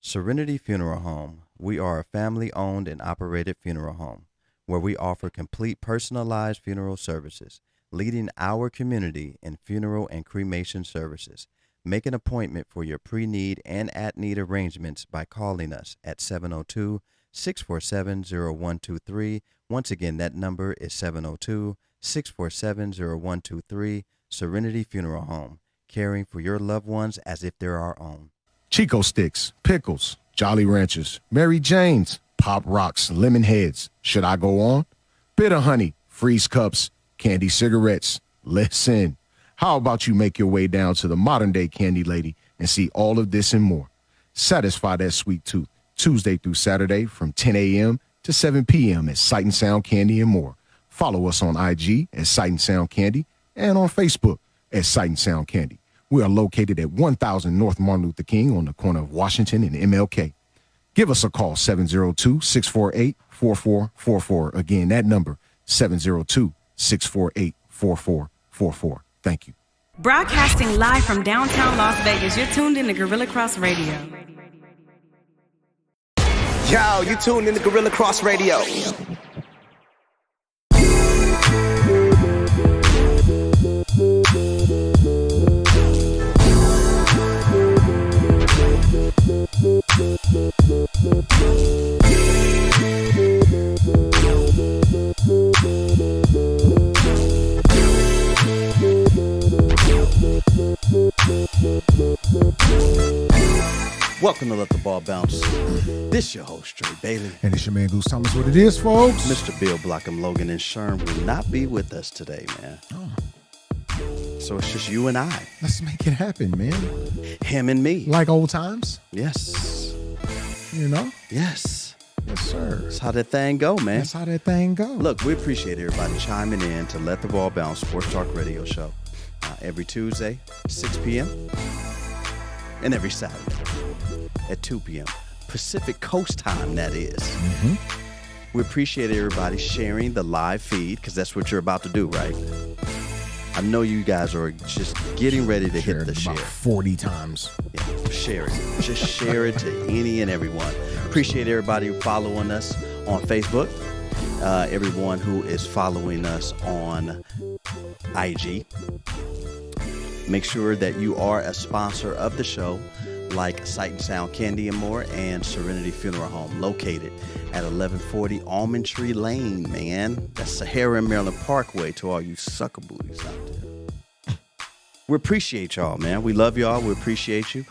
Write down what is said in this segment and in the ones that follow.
Serenity Funeral Home. We are a family-owned and operated funeral home where we offer complete personalized funeral services, leading our community in funeral and cremation services. Make an appointment for your pre-need and at-need arrangements by calling us at 702-647-0123. Once again, that number is 702-647-0123. Serenity Funeral Home, caring for your loved ones as if they're our own. Chico Sticks, Pickles, Jolly Ranchers, Mary Jane's, Pop Rocks, Lemon Heads. Should I go on? Bitter Honey, Freeze Cups, Candy Cigarettes. Listen, how about you make your way down to the modern day Candy Lady and see all of this and more? Satisfy that sweet tooth Tuesday through Saturday from 10 a.m. to 7 p.m. at Sight and Sound Candy and more. Follow us on IG at Sight and Sound Candy and on Facebook at Sight and Sound Candy. We are located at 1000 North Martin Luther King on the corner of Washington and MLK. Give us a call, 702-648-4444. Again, that number, 702-648-4444. Thank you. Broadcasting live from downtown Las Vegas, you're tuned in to Gorilla Cross Radio. Yo, you tuned in to Gorilla Cross Radio. Welcome to Let the Ball Bounce. This your host, Trey Bailey. And it's your man, Goose Thomas. What it is, folks? Mr. Bill Blockham, Logan, and Sherm will not be with us today, man. Oh. So it's just you and I. Let's make it happen, man. Him and me. Like old times? Yes. You know? Yes. Yes, sir. That's how that thing go, man. That's how that thing go. Look, we appreciate everybody chiming in to Let the Ball Bounce Sports Talk Radio Show every Tuesday, 6 p.m. and every Saturday at 2 p.m. Pacific Coast time, that is. Mm-hmm. We appreciate everybody sharing the live feed because that's what you're about to do, right? I know you guys are just getting ready to hit the share. 40 times. Yeah, share it. Just share it to any and everyone. Appreciate everybody following us on Facebook. Everyone who is following us on IG. Make sure that you are a sponsor of the show, like Sight and Sound Candy and More and Serenity Funeral Home, located at 1140 Almond Tree Lane, man. That's Sahara and Maryland Parkway to all you sucker booties out there. We appreciate y'all, man. We love y'all. We appreciate you.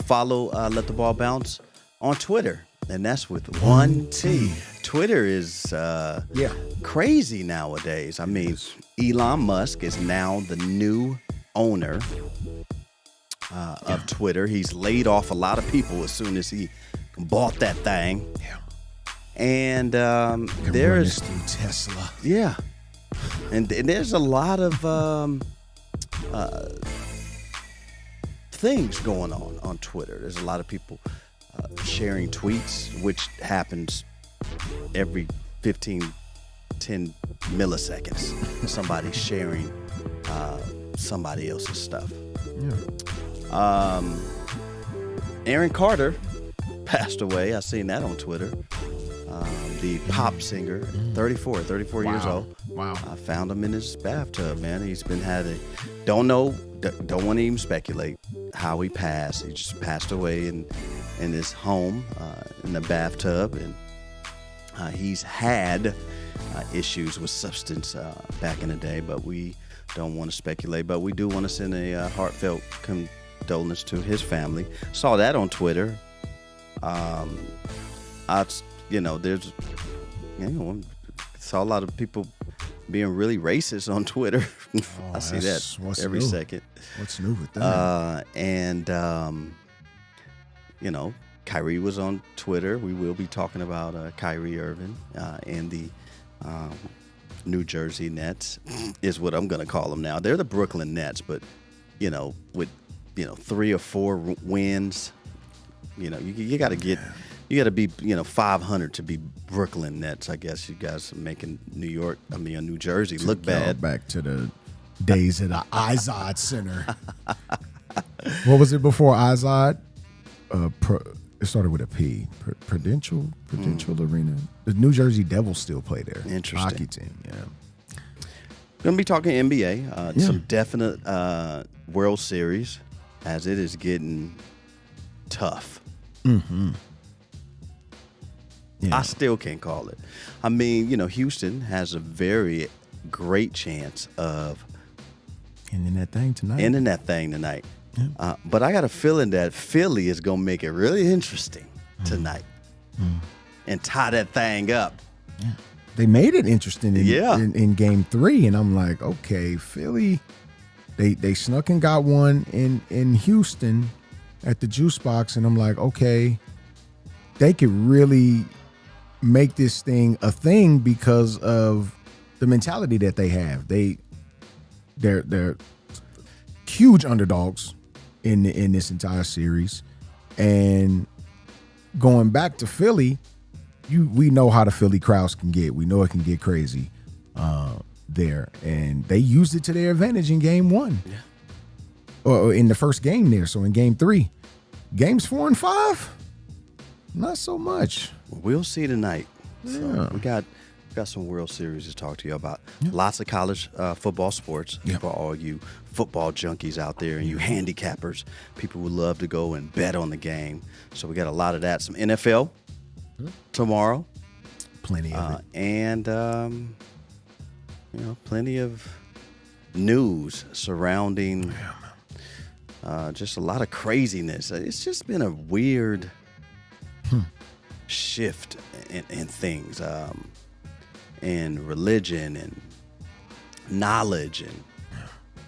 Follow Let the Ball Bounce on Twitter, and that's with one T. Twitter is crazy nowadays. I mean, Elon Musk is now the new owner of Twitter. He's laid off a lot of people as soon as he bought that thing. Yeah. And there's through Tesla. Yeah. And there's a lot of things going on Twitter. There's a lot of people sharing tweets, which happens every 10 milliseconds. Somebody sharing somebody else's stuff. Yeah. Aaron Carter passed away. I seen that on Twitter. The pop singer, 34 years old. Wow. I found him in his bathtub, man. He's been don't want to even speculate how he passed. He just passed away in his home, in the bathtub. And he's had issues with substance back in the day, but we don't want to speculate. But we do want to send a heartfelt condolence to his family. Saw that on Twitter. Saw a lot of people being really racist on Twitter. I see that every second. What's new with that? Kyrie was on Twitter. We will be talking about Kyrie Irving and the New Jersey Nets is what I'm going to call them now. They're the Brooklyn Nets, but, with, 3 or 4 wins, you got to get... You got to be, 500 to be Brooklyn Nets. I guess you guys are making New Jersey look bad. Back to the days of the Izod Center. What was it before Izod? started with a P. Prudential Arena. The New Jersey Devils still play there. Interesting. Hockey team, yeah. Going to be talking NBA. Some definite World Series as it is getting tough. Mm-hmm. Yeah. I still can't call it. I mean, Houston has a very great chance of ending that thing tonight. Yeah. But I got a feeling that Philly is going to make it really interesting tonight and tie that thing up. Yeah. They made it interesting in game 3, and I'm like, okay, Philly, they snuck and got one in Houston at the Juice Box, and I'm like, okay, they could really make this thing a thing because of the mentality that they have. They're huge underdogs in this entire series, and going back to Philly, we know how the Philly crowds can get. We know it can get crazy there, and they used it to their advantage in game 1, or in the first game there. So in game 3, games 4 and 5, not so much. We'll see tonight. Yeah. So we got some World Series to talk to you about. Lots of college football sports for all you football junkies out there and you handicappers. People would love to go and bet on the game. So we got a lot of that. Some NFL tomorrow. Plenty of it. And, plenty of news surrounding just a lot of craziness. It's just been a weird shift in things, in religion and knowledge. And,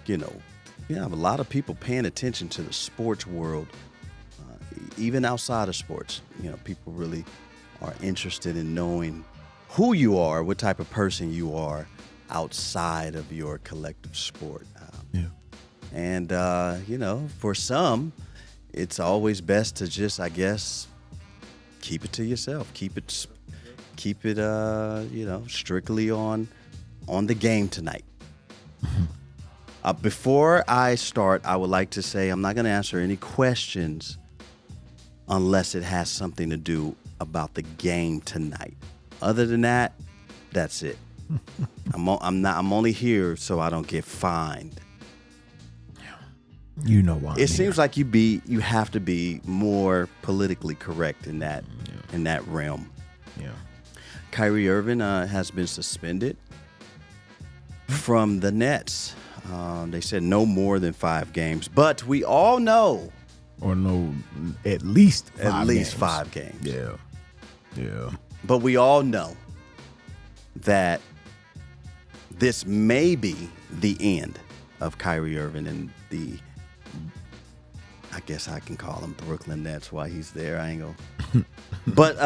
you have a lot of people paying attention to the sports world, even outside of sports. People really are interested in knowing who you are, what type of person you are outside of your collective sport. And, for some, it's always best to just, I guess, keep it to yourself. Keep it, strictly on the game tonight. Before I start, I would like to say I'm not going to answer any questions unless it has something to do about the game tonight. Other than that, that's it. I'm only here so I don't get fined. You know why? It seems like you have to be more politically correct in that realm. Yeah. Kyrie Irving has been suspended from the Nets. They said no more than 5 games, but we all know, or no, at least 5 games. Yeah. But we all know that this may be the end of Kyrie Irving and I guess I can call him Brooklyn Nets while he's there. I ain't gonna. But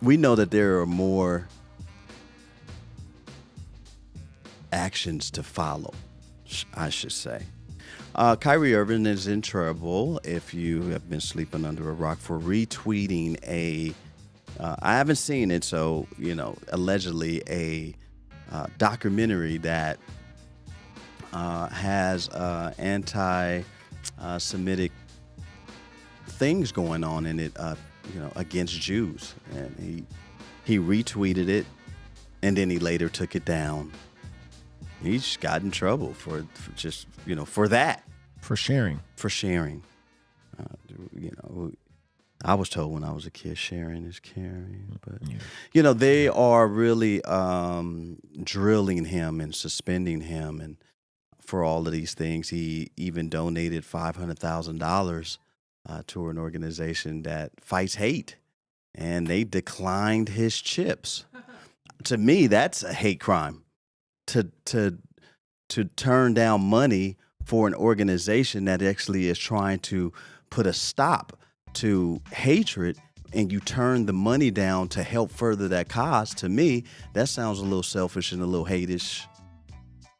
we know that there are more actions to follow, I should say. Kyrie Irving is in trouble, if you have been sleeping under a rock, for retweeting I haven't seen it, so, allegedly a documentary that has anti-Semitic things going on in it, against Jews. And he retweeted it, and then he later took it down. He just got in trouble for that. For sharing. I was told when I was a kid, sharing is caring. But, they are really drilling him and suspending him and for all of these things. He even donated $500,000 to an organization that fights hate, and they declined his chips. To me, that's a hate crime. To turn down money for an organization that actually is trying to put a stop to hatred, and you turn the money down to help further that cause, to me, that sounds a little selfish and a little hate-ish.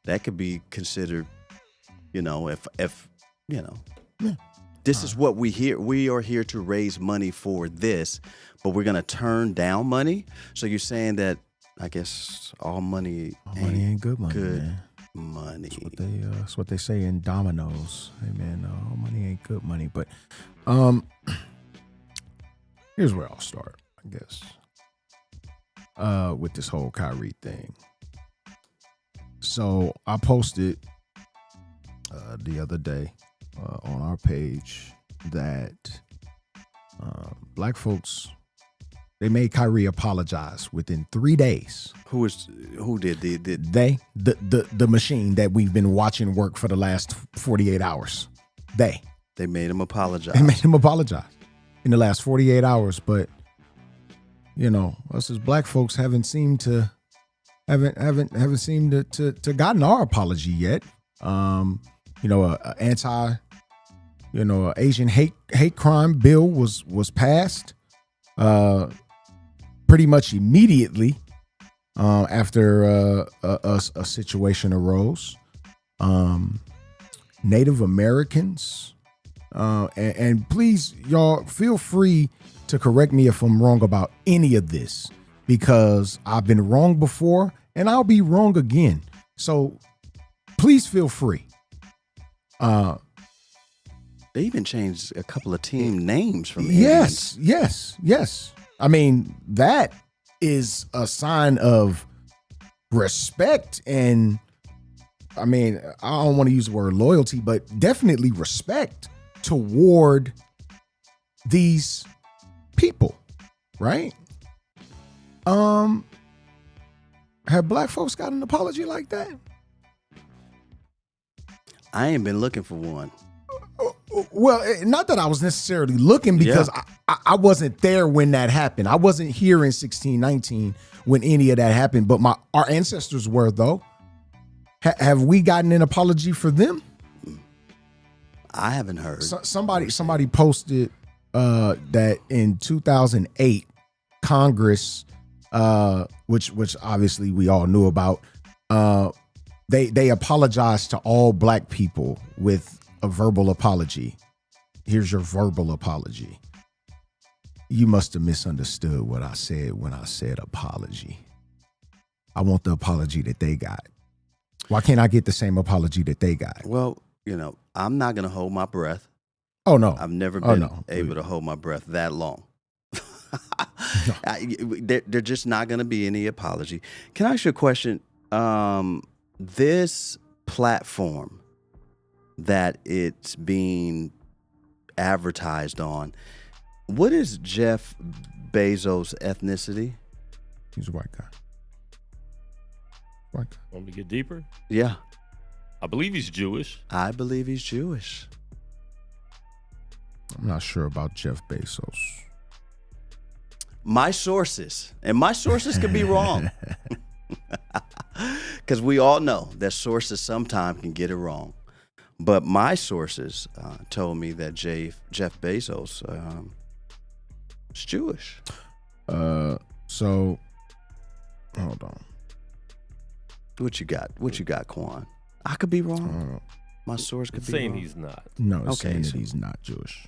That could be considered, if this is what we are here to raise money for this, but we're going to turn down money. So you're saying that, I guess, all money ain't good money, good. man. Money. That's what they say in dominoes. Hey man, money ain't good money. But here's where I'll start, I guess. With this whole Kyrie thing. So I posted the other day on our page that black folks, they made Kyrie apologize within 3 days. Who did the machine that we've been watching work for the last 48 hours. They made him apologize. They made him apologize in the last 48 hours. But us as black folks haven't seemed to gotten our apology yet. Asian hate crime bill was passed pretty much immediately after a situation arose. Native Americans, and please, y'all, feel free to correct me if I'm wrong about any of this, because I've been wrong before and I'll be wrong again. So please feel free. They even changed a couple of team names from Indians. Yes. I mean, that is a sign of respect, and I mean, I don't want to use the word loyalty, but definitely respect toward these people, right? Have black folks got an apology like that? I ain't been looking for one. Well, not that I was necessarily looking, because I wasn't there when that happened. I wasn't here in 1619 when any of that happened, but our ancestors were, though. Have we gotten an apology for them? I haven't heard. Somebody posted that in 2008, Congress, which obviously we all knew about, they apologized to all black people with a verbal apology. Here's your verbal apology. You must have misunderstood what I said when I said apology. I want the apology that they got. Why can't I get the same apology that they got? Well, I'm not going to hold my breath. Oh, no. I've never been able to hold my breath that long. They're just not going to be any apology. Can I ask you a question? This platform that it's being advertised on, what is Jeff Bezos' ethnicity? He's a white guy. Want me to get deeper? Yeah. I believe he's Jewish. I believe he's Jewish. I'm not sure about Jeff Bezos. My sources could be wrong. Because we all know that sources sometimes can get it wrong. But my sources told me that Jeff Bezos is Jewish. So, hold on. What you got, Quan? I could be wrong. My source could be saying wrong. He's not. No, it's saying that he's not Jewish.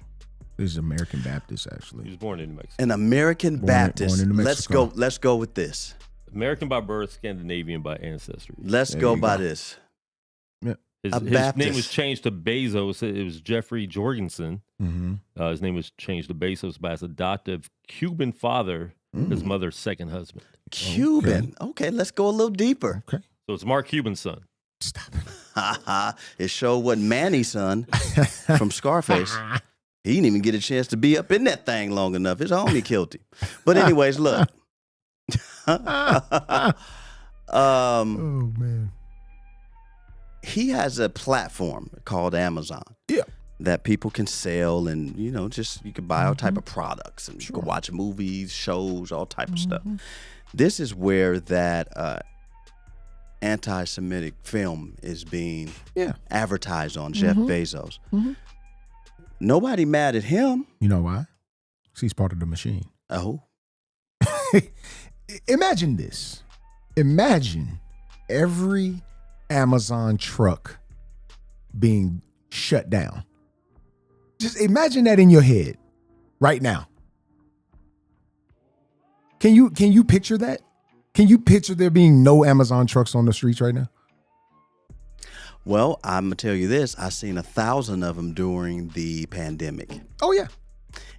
He's American Baptist, actually. He was born in Mexico. An American Baptist. Born in Mexico. Let's go with this. American by birth, Scandinavian by ancestry. Let's go by this. Yeah. His name was changed to Bezos. It was Jeffrey Jorgensen. Mm-hmm. His name was changed to Bezos by his adoptive Cuban father, his mother's second husband. Cuban. Okay, let's go a little deeper. Okay. So it's Mark Cuban's son. Stop it. It showed what Manny's son from Scarface. He didn't even get a chance to be up in that thing long enough. His homie killed him. But anyways, look. Oh, man. He has a platform called Amazon. Yeah. That people can sell, and just you can buy all type of products, and you can watch movies, shows, all type of stuff. This is where that anti-Semitic film is being advertised on Jeff Bezos. Nobody mad at him. You know why? Because he's part of the machine. Oh. Imagine this. Imagine every Amazon truck being shut down. Just imagine that in your head right now. Can you picture that? Can you picture there being no Amazon trucks on the streets right now? Well, I'm gonna tell you this: I seen 1,000 of them during the pandemic. Oh yeah.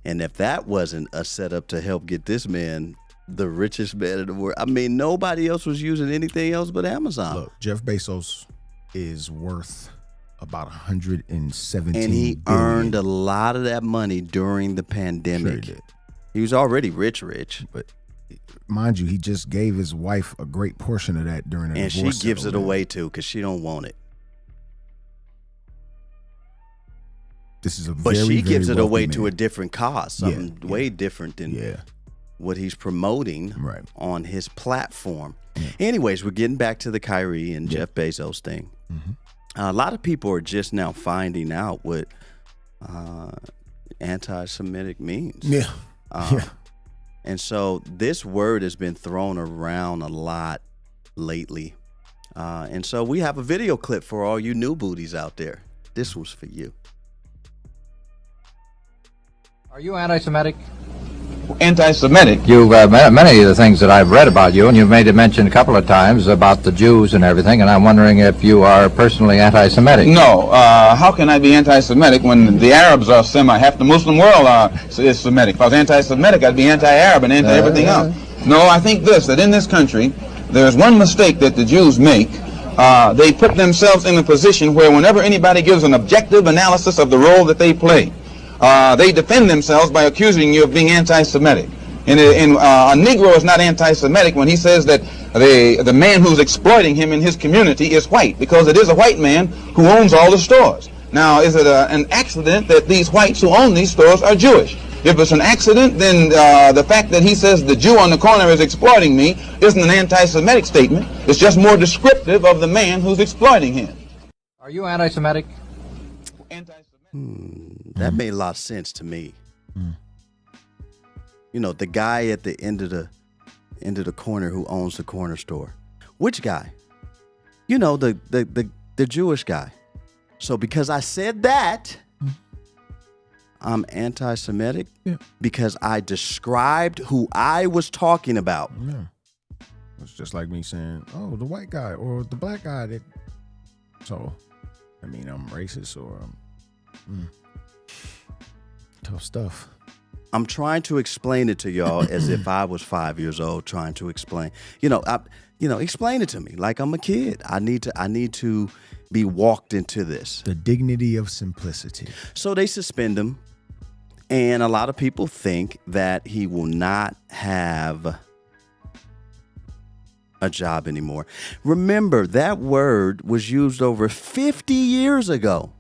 And if that wasn't a setup to help get this man the richest man in the world, I mean, nobody else was using anything else but Amazon. Look, Jeff Bezos is worth about 117 and he billion. earned a lot of that money during the pandemic. Sure did. He was already rich, but mind you, he just gave his wife a great portion of that during a and divorce. she gives it away too because she don't want it. This is but she gives it away man. to a different cause, something way different than what he's promoting on his platform. Yeah. Anyways, we're getting back to the Kyrie and Jeff Bezos thing. Mm-hmm. A lot of people are just now finding out what anti-Semitic means. Yeah. And so this word has been thrown around a lot lately. And so we have a video clip for all you new booties out there. This was for you. Are you anti-Semitic? Anti-Semitic? You've many of the things that I've read about you, and you've made a mention a couple of times about the Jews and everything, and I'm wondering if you are personally anti-Semitic. No. How can I be anti-Semitic when the Arabs are half the Muslim world is Semitic? If I was anti-Semitic, I'd be anti-Arab and anti-everything else. No, I think that in this country, there's one mistake that the Jews make. They put themselves in a position where whenever anybody gives an objective analysis of the role that they play, they defend themselves by accusing you of being anti-Semitic. And a Negro is not anti-Semitic when he says that the man who's exploiting him in his community is white, because it is a white man who owns all the stores. Now, is it an accident that these whites who own these stores are Jewish? If it's an accident, then the fact that he says the Jew on the corner is exploiting me isn't an anti-Semitic statement. It's just more descriptive of the man who's exploiting him. Are you anti-Semitic? That made a lot of sense to me. You know, the guy at the end of the corner who owns the corner store. Which guy? You know, the Jewish guy. So because I said that, I'm anti-Semitic because I described who I was talking about. Yeah. It's just like me saying, oh, the white guy or the black guy. So, I mean, I'm racist or tough stuff. I'm trying to explain it to y'all as if I was 5 years old trying to explain. Explain it to me like I'm a kid. I need to be walked into this. The dignity of simplicity. So they suspend him, and a lot of people think that he will not have a job anymore. Remember, that word was used over 50 years ago.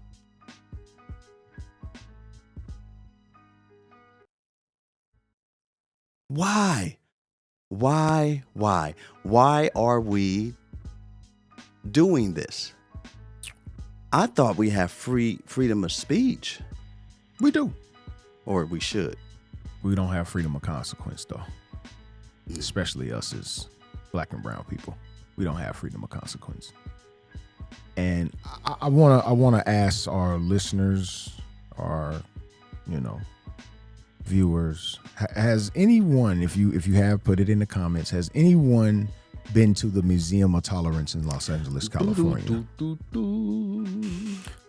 Why? Why are we doing this? I thought we have freedom of speech. We do. Or we should. We don't have freedom of consequence, though. Especially us as black and brown people. We don't have freedom of consequence. And I wanna ask our listeners, our viewers, has anyone, if you have, put it in the comments, has anyone been to the Museum of Tolerance in Los Angeles, California?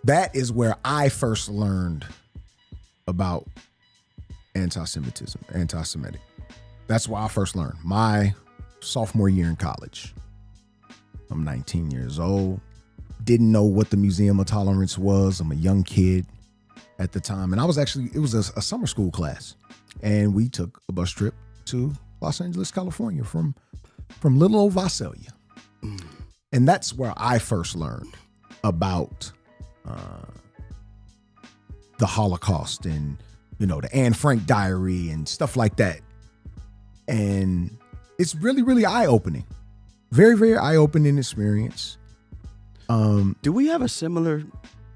That is where I first learned about anti-Semitic. That's where I first learned. My sophomore year in college. I'm 19 years old. Didn't know what the Museum of Tolerance was. I'm a young kid at the time. And it was a summer school class. And we took a bus trip to Los Angeles, California from little old Visalia. And that's where I first learned about the Holocaust and, the Anne Frank diary and stuff like that. And it's really, really eye-opening. Very, very eye-opening experience. Do we have a similar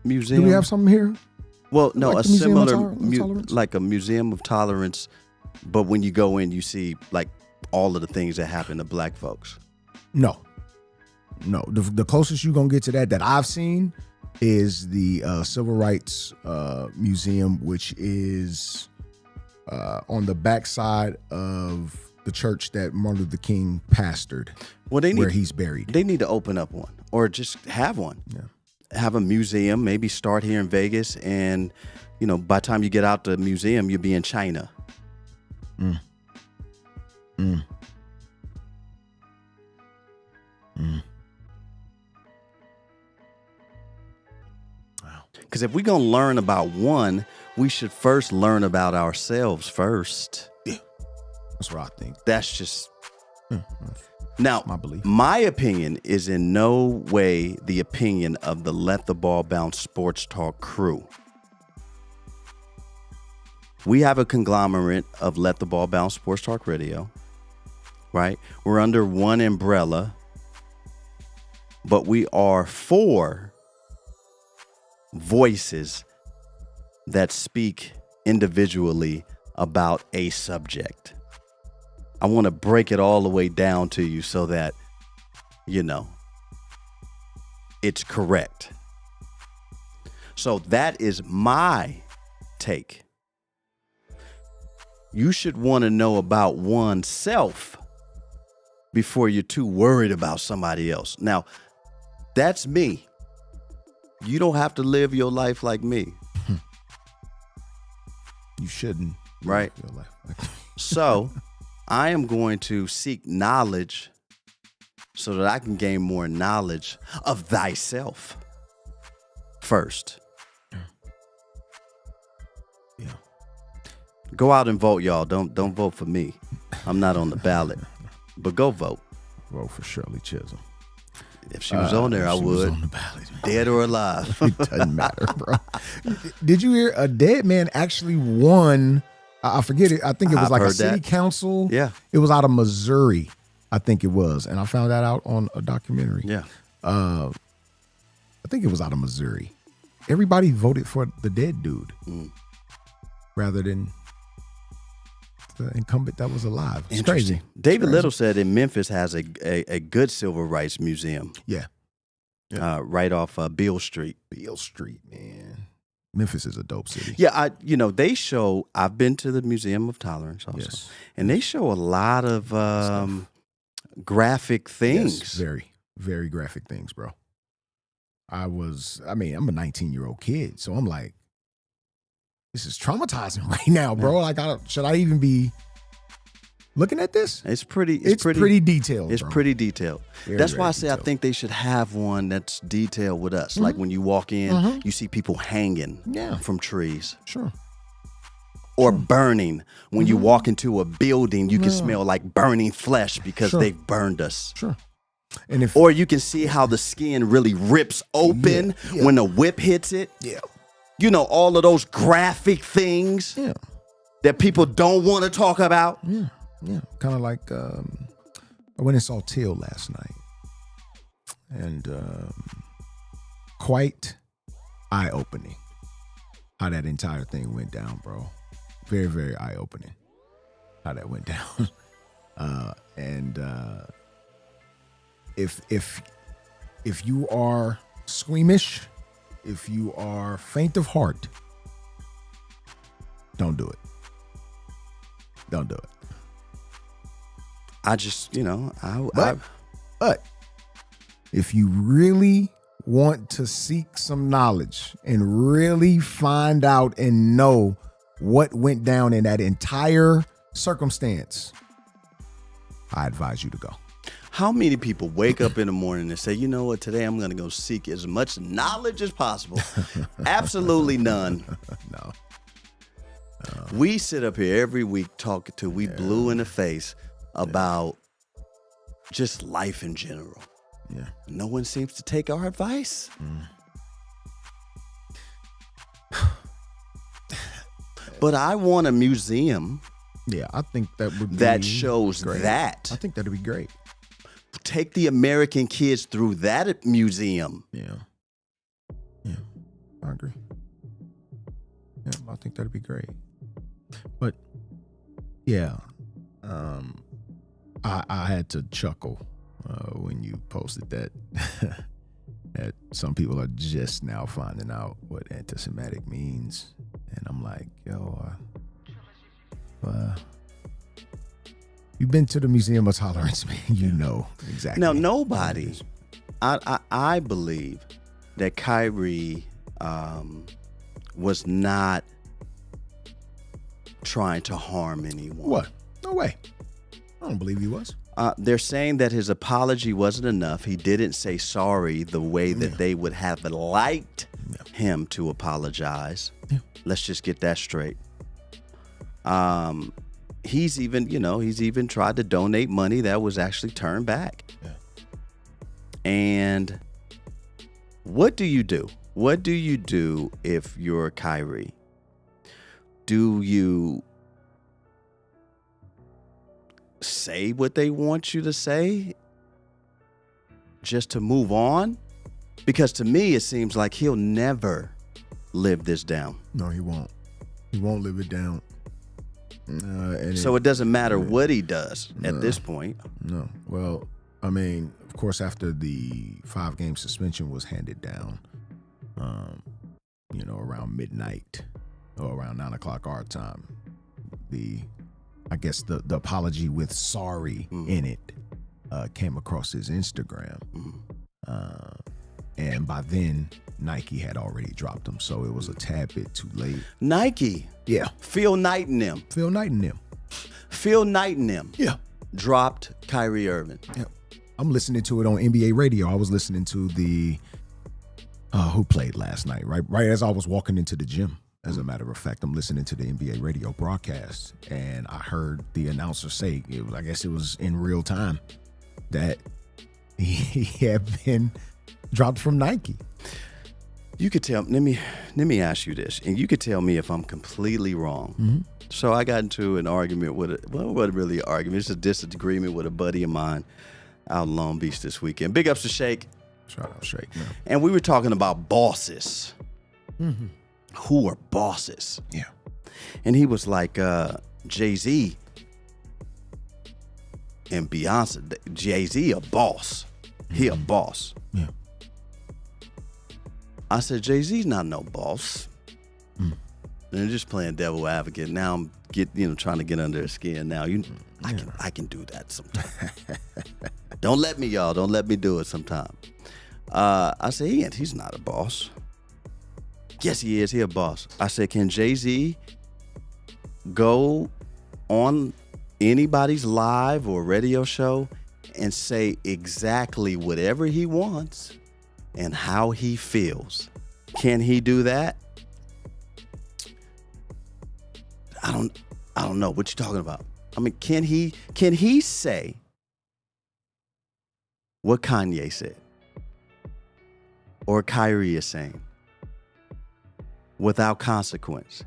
museum? Do we have something here? Well, no, like a similar, like a museum of tolerance, but when you go in, you see like all of the things that happen to black folks. No. The closest you're gonna get to that I've seen is the Civil Rights Museum, which is on the backside of the church that Martin Luther King pastored, where he's buried. They need to open up one or just have one. Yeah. have a museum, maybe start here in Vegas, and by the time you get out the museum, you'll be in China. Because if we're going to learn about one, we should first learn about ourselves first. Yeah. That's what I think. That's just... Now, my belief. My opinion is in no way the opinion of the Let the Ball Bounce Sports Talk crew. We have a conglomerate of Let the Ball Bounce Sports Talk Radio, right? We're under one umbrella, but we are 4 voices that speak individually about a subject. I want to break it all the way down to you so that, it's correct. So that is my take. You should want to know about oneself before you're too worried about somebody else. Now, that's me. You don't have to live your life like me. You shouldn't. Right? Live your life. So I am going to seek knowledge so that I can gain more knowledge of thyself first. Yeah. Go out and vote, y'all. Don't vote for me. I'm not on the ballot. But go vote. Vote for Shirley Chisholm. If she was on there, I she would. was on the ballot. Dead or alive. It doesn't matter, bro. Did you hear a dead man actually won? I forget it. I think it was like a city council. Yeah. It was out of Missouri, I think it was. And I found that out on a documentary. Yeah. I think it was out of Missouri. Everybody voted for the dead dude rather than the incumbent that was alive. It's crazy. David Little said in Memphis has a good civil rights museum. Yeah. Right off Beale Street. Beale Street, man. Memphis is a dope city. Yeah, they show. I've been to the Museum of Tolerance also, yes. And they show a lot of graphic things. Yes, very, very graphic things, bro. I'm a 19-year-old kid, so I'm like, this is traumatizing right now, bro. Like, should I even be looking at this? It's pretty detailed. It's bro. pretty detailed. Very, that's very why I say detailed. I think they should have one that's detailed with us. Like when you walk in, you see people hanging from trees. Sure. Or burning. When you walk into a building, you can smell like burning flesh because they've burned us. Sure. Or you can see how the skin really rips open when the whip hits it. Yeah. All of those graphic things that people don't want to talk about. Yeah. Yeah. Kind of like I went and saw Till last night. And quite eye-opening how that entire thing went down, bro. Very, very eye-opening how that went down. If you are squeamish, if you are faint of heart, don't do it. Don't do it. I just, But if you really want to seek some knowledge and really find out and know what went down in that entire circumstance, I advise you to go. How many people wake up in the morning and say, you know what, today I'm going to go seek as much knowledge as possible? Absolutely none. No. We sit up here every week talking to we blue in the face about just life in general. Yeah. No one seems to take our advice. But I want a museum. Yeah, I think that would be that shows great. that. I think that'd be great. Take the American kids through that museum. Yeah. Yeah, I agree. Yeah, I think that'd be great. But yeah, I had to chuckle when you posted that that some people are just now finding out what anti-Semitic means, and I'm like, yo, you've been to the Museum of Tolerance, man. You know exactly. Now, nobody, I believe, that Kyrie was not trying to harm anyone. What? No way. I don't believe he was. They're saying that his apology wasn't enough. He didn't say sorry the way that they would have liked him to apologize. Yeah. Let's just get that straight. He's even tried to donate money that was actually turned back. Yeah. And what do you do? What do you do if you're Kyrie? Do you say what they want you to say just to move on? Because to me, it seems like he'll never live this down. No, he won't. He won't live it down. So it doesn't matter what he does at this point. No. Well, I mean, of course, after the 5-game suspension was handed down, around midnight or around 9 o'clock our time, the apology with sorry in it came across his Instagram. And by then, Nike had already dropped him, so it was a tad bit too late. Nike? Yeah. Phil Knight and them. Yeah. Dropped Kyrie Irving. Yeah. I'm listening to it on NBA radio. I was listening to the who played last night, right as I was walking into the gym. As a matter of fact, I'm listening to the NBA radio broadcast, and I heard the announcer say, I guess it was in real time, that he had been dropped from Nike. You could tell. Let me ask you this, and you could tell me if I'm completely wrong. Mm-hmm. So I got into an argument with it wasn't really an argument. It's a disagreement with a buddy of mine out in Long Beach this weekend. Big ups to Shake. Shout out Shake, man. And we were talking about bosses. Mm-hmm. Who are bosses? Yeah. And he was like, Jay-Z and Beyonce. Jay-Z a boss. He a boss. Yeah. I said, Jay-Z's not no boss. And I'm just playing devil advocate. Now I'm trying to get under his skin. Now I can do that sometimes. Don't let me, y'all. Don't let me do it sometime. I said, he's not a boss. Yes, he is. He a boss. I said, can Jay-Z go on anybody's live or radio show and say exactly whatever he wants and how he feels? Can he do that? I don't know. What you talking about? I mean, can he say what Kanye said or Kyrie is saying without consequence?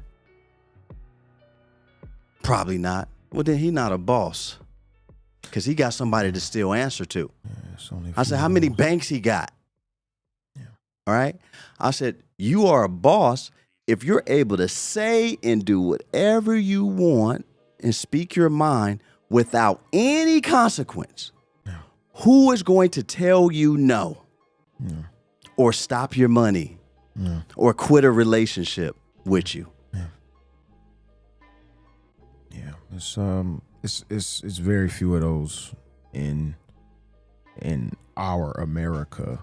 Probably not. Well, then he not a boss because he got somebody to still answer to. I said, how many banks he got? Yeah. All right. I said, you are a boss if you're able to say and do whatever you want and speak your mind without any consequence. Yeah. Who is going to tell you no? Yeah. Or stop your money? Yeah. Or quit a relationship with you? Yeah. It's very few of those in our America.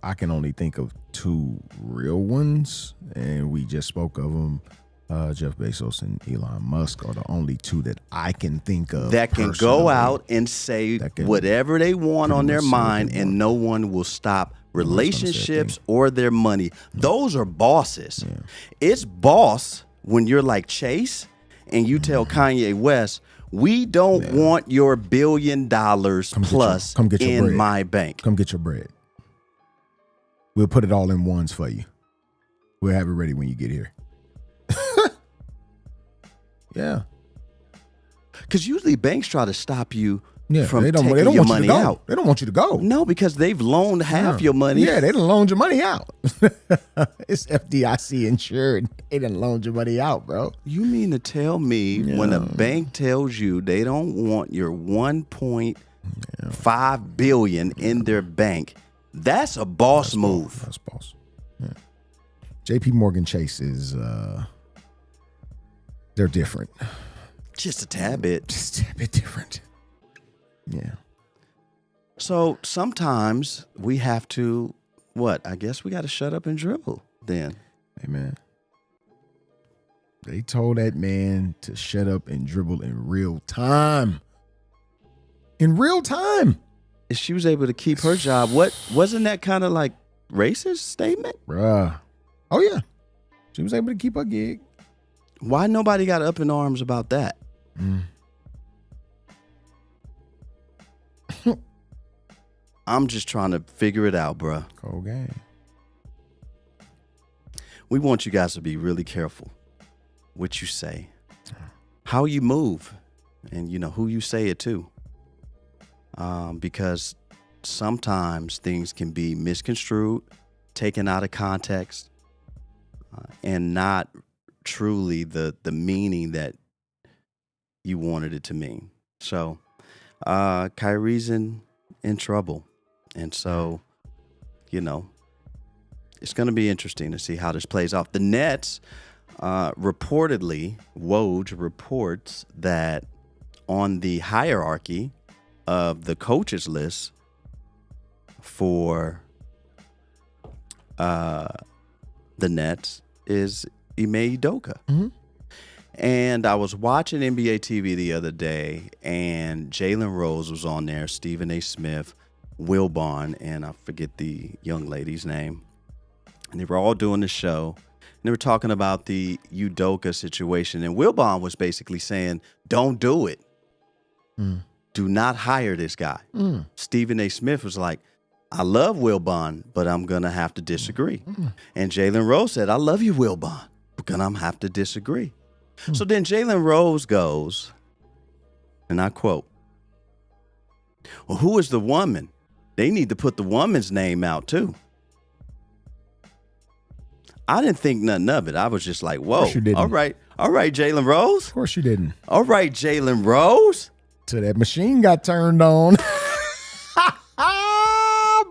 I can only think of 2 real ones, and we just spoke of them. Jeff Bezos and Elon Musk are the only 2 that I can think of that can go out and say whatever they want on their mind, and no one will stop relationships or their money. Those are bosses. Yeah. It's boss when you're like Chase and you tell Kanye West, we don't want your $1 billion plus in my bank. Come get your bread. We'll put it all in ones for you. We'll have it ready when you get here. Yeah. Because usually banks try to stop you from they don't taking your money out. They don't want you to go. No, because they've loaned half your money. Yeah, they done loaned your money out. It's FDIC insured. They done loaned your money out, bro. You mean to tell me when a bank tells you they don't want your $1.5 billion in their bank, that's a boss move. That's boss. Yeah. JP Morgan Chase is they're different. Just a tad bit. Just a bit different. Yeah. So sometimes we have to what? I guess we got to shut up and dribble then. Hey, man. They told that man to shut up and dribble in real time. In real time. If she was able to keep her job, wasn't that kind of like racist statement? Bruh. Oh, yeah. She was able to keep her gig. Why nobody got up in arms about that? I'm just trying to figure it out, bruh. Cold game. We want you guys to be really careful what you say, how you move, and who you say it to. Because sometimes things can be misconstrued, taken out of context, and not truly the meaning that you wanted it to mean. So Kyrie's in trouble. And so, it's going to be interesting to see how this plays off. The Nets, reportedly, Woj reports that on the hierarchy of the coaches list for the Nets is Ime Udoka. Mm-hmm. And I was watching NBA TV the other day, and Jalen Rose was on there, Stephen A. Smith, Wilbon, and I forget the young lady's name. And they were all doing the show. And they were talking about the Udoka situation. And Wilbon was basically saying, don't do it. Do not hire this guy. Stephen A. Smith was like, I love Wilbon, but I'm going to have to disagree. And Jalen Rose said, I love you, Wilbon, but I'm going to have to disagree. So then Jalen Rose goes, and I quote, well, who is the woman? They need to put the woman's name out too. I didn't think nothing of it. I was just like, whoa, all right, Jalen Rose. Of course you didn't. All right, Jalen Rose. Till that machine got turned on.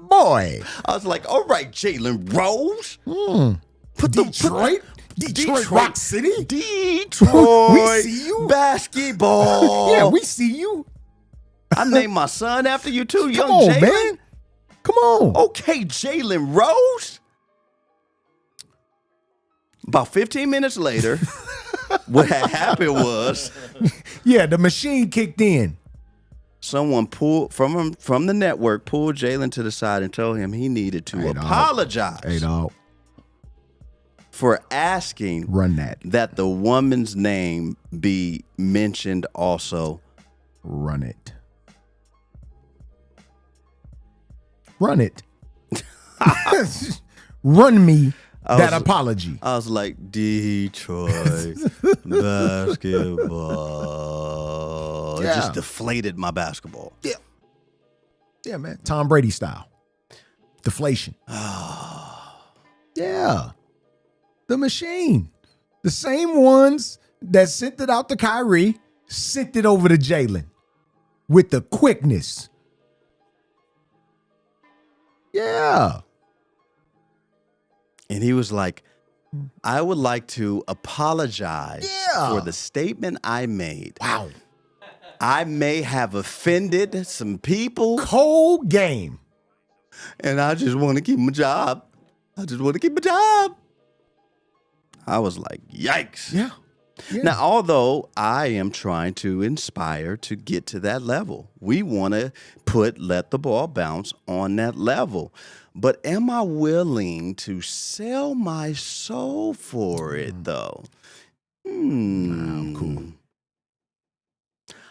Boy. I was like, all right, Jalen Rose. Put Detroit Rock City. Detroit. We see you. Basketball. Yeah, we see you. I named my son after you too, young Come on, Jalen. man. Come on. Okay, Jalen Rose. About 15 minutes later, what had happened was, yeah, the machine kicked in. Someone pulled from the network, pulled Jalen to the side and told him he needed to apologize. Hey, dog. For asking that the woman's name be mentioned also. Run it. Run it. Run me that apology. I was like, Detroit basketball. Yeah. It just deflated my basketball. Yeah. Yeah, man. Tom Brady style. Deflation. Yeah. The machine. The same ones that sent it out to Kyrie sent it over to Jalen with the quickness. Yeah. And he was like, I would like to apologize for the statement I made. Wow. I may have offended some people. Cold game. And I just want to keep my job. I was like, yikes. Yeah. Now, although I am trying to inspire to get to that level, we want to let the ball bounce on that level. But am I willing to sell my soul for it, though? Cool.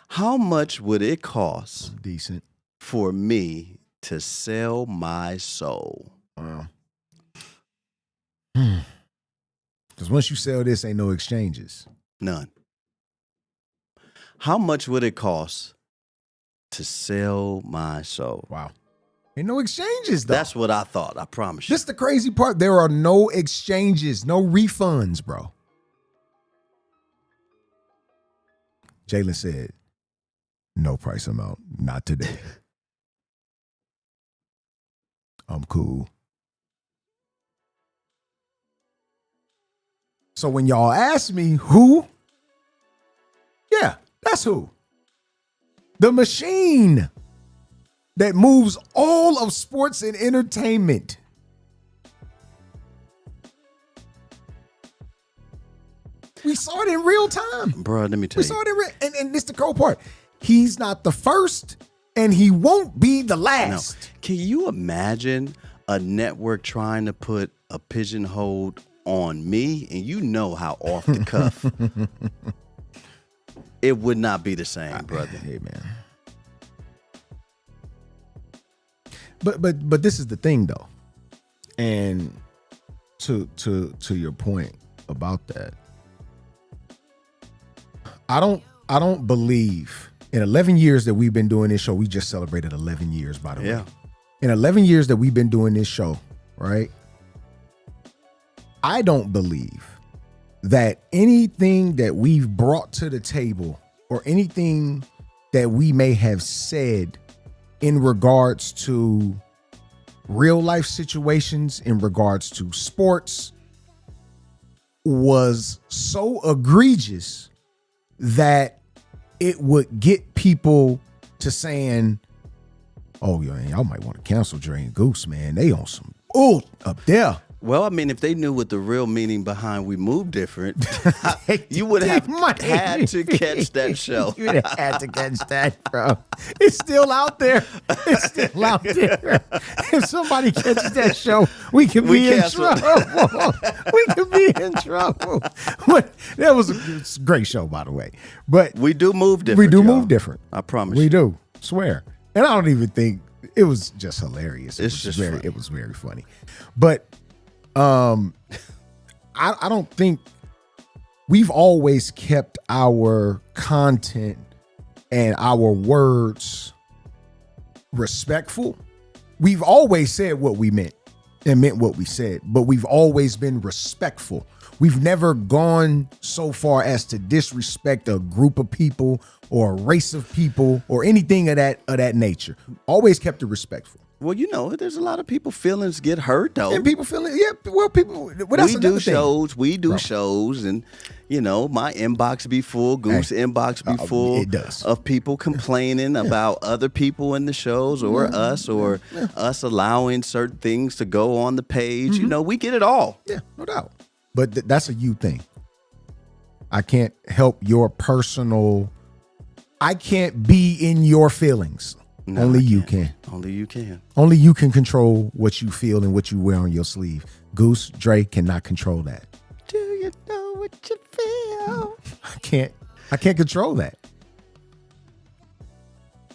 How much would it cost decent for me to sell my soul? Wow. Because once you sell this, ain't no exchanges. None. How much would it cost to sell my soul? Wow. Ain't no exchanges, though. That's what I thought. I promise you. This the crazy part. There are no exchanges, no refunds, bro. Jalen said, no price amount. Not today. I'm cool. So when y'all ask me who, yeah, that's who. The machine that moves all of sports and entertainment We saw it in real time. Bro, let me tell We you. saw it in real, and this the cool part. He's not the first, and he won't be the No. last. Can you imagine a network trying to put a pigeonhole on me? And you know how off the cuff it would not be the same, brother. Hey, man. But this is the thing, though, and to your point about that, I don't believe in 11 years that we've been doing this show. We just celebrated 11 years, by the way. In 11 years that we've been doing this show, right? I don't believe that anything that we've brought to the table or anything that we may have said in regards to real life situations, in regards to sports, was so egregious that it would get people to saying, oh, y'all might want to cancel Dre and Goose, man. They on some up there. Well, I mean, if they knew what the real meaning behind We Move Different, you would have had to catch that show. You would have had to catch that, bro. It's still out there. It's still out there. If somebody catches that show, we can be in trouble. We can be in trouble. But that was a great show, by the way. But we do move different. We do move different. I promise. We do. Swear. And I don't even think it was just hilarious. It was very funny. But I don't think we've always kept our content and our words respectful. We've always said what we meant and meant what we said, but we've always been respectful. We've never gone so far as to disrespect a group of people or a race of people or anything of that nature. Always kept it respectful. Well, you know, there's a lot of people feelings get hurt though. And people feeling, people. Well, we do shows, and you know, my inbox be full, Goose inbox be full. It does. Of people complaining about other people in the shows or us or us allowing certain things to go on the page. You know, we get it all. Yeah, no doubt. But that's a you thing. I can't help your personal. I can't be in your feelings. No, only you can. Only you can. Only you can control what you feel and what you wear on your sleeve. Goose, Dre cannot control that. Do you know what you feel? I can't control that.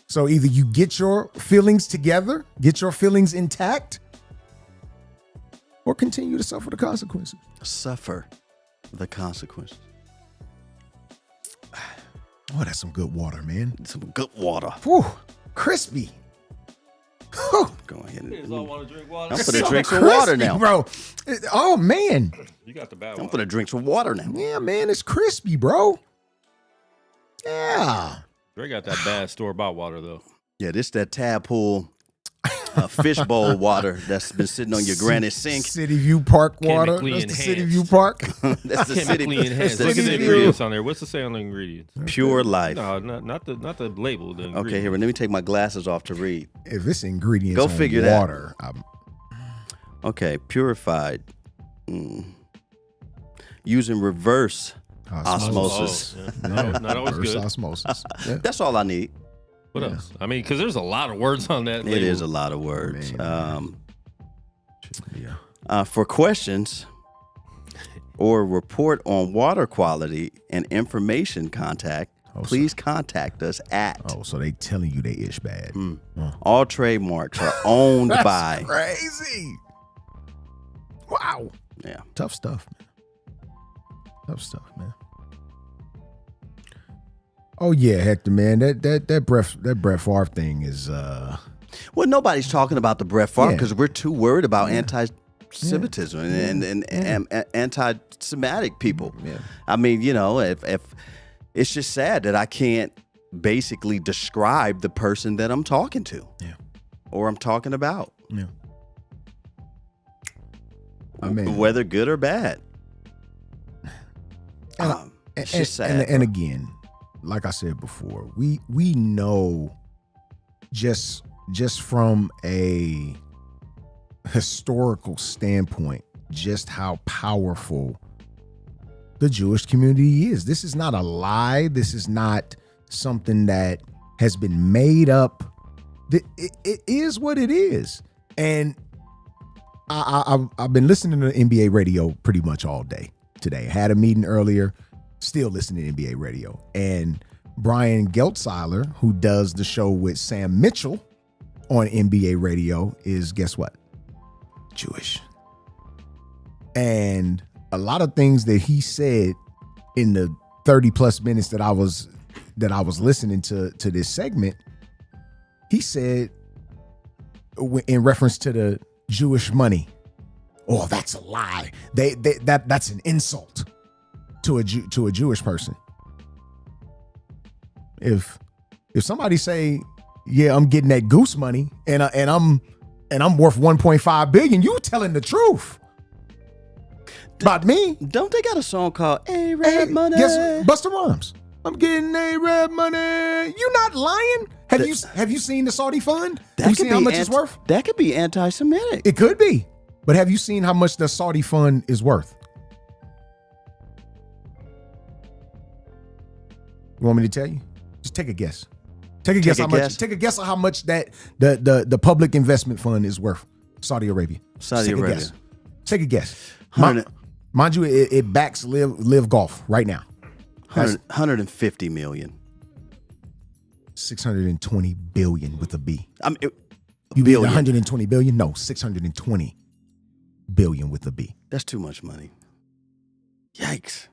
So either you get your feelings together, get your feelings intact, or continue to suffer the consequences. Suffer the consequences. Oh, that's some good water, man. Some good water. Whew. Crispy. Go ahead. You guys all want to drink water? I'm going to drink some water now, bro. Oh man, You got the bad I'm one. going to drink some water now. yeah, man, it's crispy, bro. Yeah. Dre got that bad store-bought water, though. Yeah, this that tadpole fishbowl water that's been sitting on your granny's sink. City View Park water. Chemically That's the City enhanced. View Park. That's the city. Chemically enhanced. That's Look the at the city ingredients on there. What's the say on the ingredients? Pure life. No, not the label. The Okay, here, let me take my glasses off to read. If it's ingredients Go on figure that. water, Okay, purified. Using reverse osmosis. Oh, yeah. Not always reverse good. osmosis. Yeah. That's all I need. What else? I mean, because there's a lot of words on that label. It is a lot of words. Man. For questions or report on water quality and information please contact us at. Oh, so they telling you they ish bad. All trademarks are owned That's by. crazy. Wow. Yeah. Tough stuff, man. Tough stuff, man. Oh yeah, Hector, man. That Brett Favre thing is Well, nobody's talking about the Brett Favre Yeah. because we're too worried about anti-Semitism and anti-Semitic people. Yeah. I mean, you know, if it's just sad that I can't basically describe the person that I'm talking to, or I'm talking about, I mean, whether good or bad. It's just sad. And again, like I said before, we know just from a historical standpoint just how powerful the Jewish community is. This is not a lie. This is not something that has been made up. It is what it is. And I've been listening to NBA radio pretty much all day today. Had a meeting earlier, still listening to NBA radio. And Brian Geltzeiler, who does the show with Sam Mitchell on NBA radio, is, guess what? Jewish. And a lot of things that he said in the 30 plus minutes that I was listening to this segment, he said in reference to the Jewish money. Oh, that's a lie. That's an insult to a Jewish person. If somebody say, yeah, I'm getting that goose money and I'm worth 1.5 billion, you telling the truth. About me. Don't they got a song called A-Rab Money? Guess Busta Rhymes. I'm getting A-Rab money. You not lying? Have you seen the Saudi fund? Have you seen how much it's worth? That could be anti-Semitic. It could be. But have you seen how much the Saudi fund is worth? You want me to tell you? Just take a guess. Take a guess on how much that the public investment fund is worth. Saudi Arabia. Take a guess. Mind you, it backs Live Golf right now. 150 million. 620 billion with a B. You mean 120 billion? No, 620 billion with a B. That's too much money. Yikes.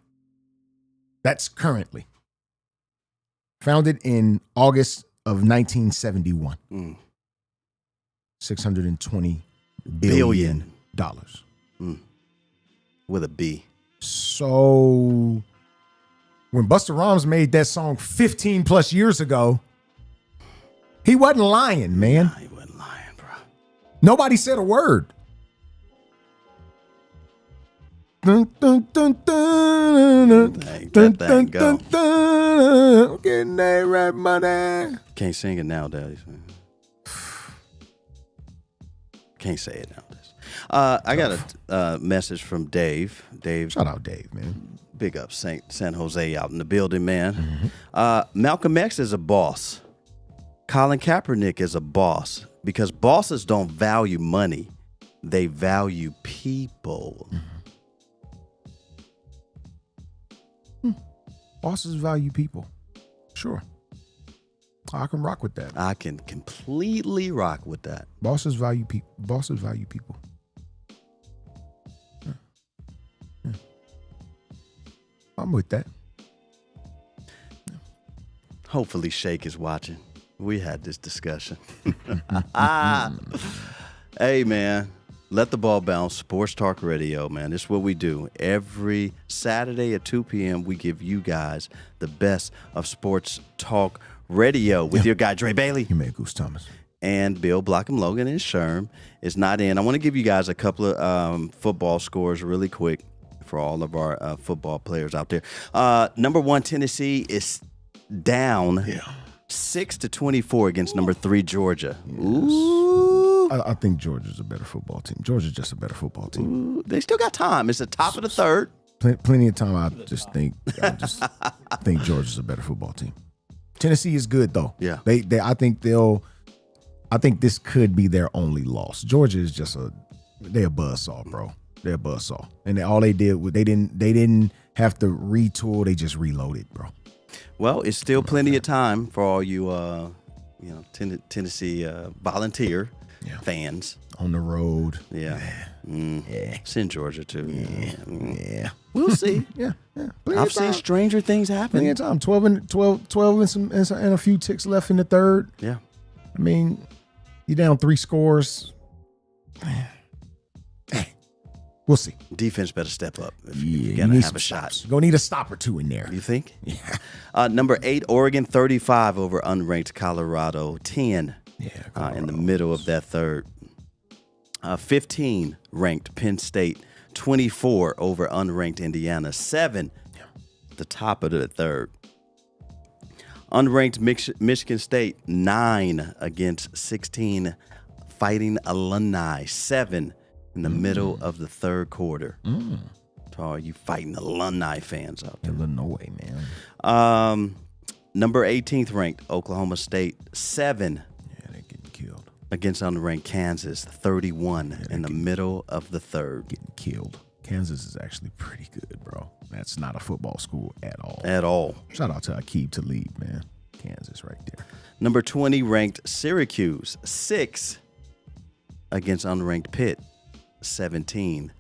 That's currently. Founded in August of 1971. 620 billion dollars. With a B. So when Busta Rhymes made that song 15 plus years ago, he wasn't lying, man. Nah, he wasn't lying, bro. Nobody said a word. Dun, dun, dun, dun, dun, dun, dun, dun, getting that rap money. Can't sing it nowadays, man. Can't say it nowadays. I got a message from Dave. Shout out Dave, man. Big up San Jose out in the building, man. Malcolm X is a boss. Colin Kaepernick is a boss because bosses don't value money. They value people. Bosses value people. Sure. I can rock with that. I can completely rock with that. Bosses value people. Bosses value people. I'm with that. Hopefully Shake is watching. We had this discussion. Hey, man. Let the Ball Bounce, Sports Talk Radio, man. This is what we do. Every Saturday at 2 p.m., we give you guys the best of Sports Talk Radio with your guy, Dre Bailey. You made Goose Thomas. And Bill Blockham Logan and Sherm is not in. I want to give you guys a couple of football scores really quick for all of our football players out there. Number 1, Tennessee is down 6-24 against number 3, Georgia. Yes. Ooh. I think Georgia's a better football team. Georgia's just a better football team. Ooh, they still got time. It's the top of the third. Plenty of time. I just think Georgia's a better football team. Tennessee is good though. Yeah. I think this could be their only loss. Georgia is just they're a buzzsaw, bro. They're a buzzsaw. And all they did was they didn't have to retool, they just reloaded, bro. Well, it's still plenty of time for all you Tennessee volunteer fans on the road. Yeah. It's in Georgia too. Yeah. We'll see. Yeah. I've seen stranger things happen. Plenty of time. 12 and a few ticks left in the third. Yeah. I mean, you're down 3 scores. We'll see. Defense better step up if you're going to have a shot. You're going to need a stop or two in there. You think? Yeah. Number 8, Oregon 35 over unranked Colorado 10 in the middle of that third. 15 ranked Penn State 24 over unranked Indiana 7 the top of the third. Unranked Michigan State 9 against 16 Fighting Alumni 7 in the middle of the third quarter. to all you fighting alumni fans out there. Illinois, man. Number 18th ranked Oklahoma State 7. Yeah, they getting killed. Against unranked Kansas 31 in the middle of the third. Getting killed. Kansas is actually pretty good, bro. That's not a football school at all. At all. Shout out to Aqib Talib, man. Kansas right there. Number 20 ranked Syracuse 6 against unranked Pitt 17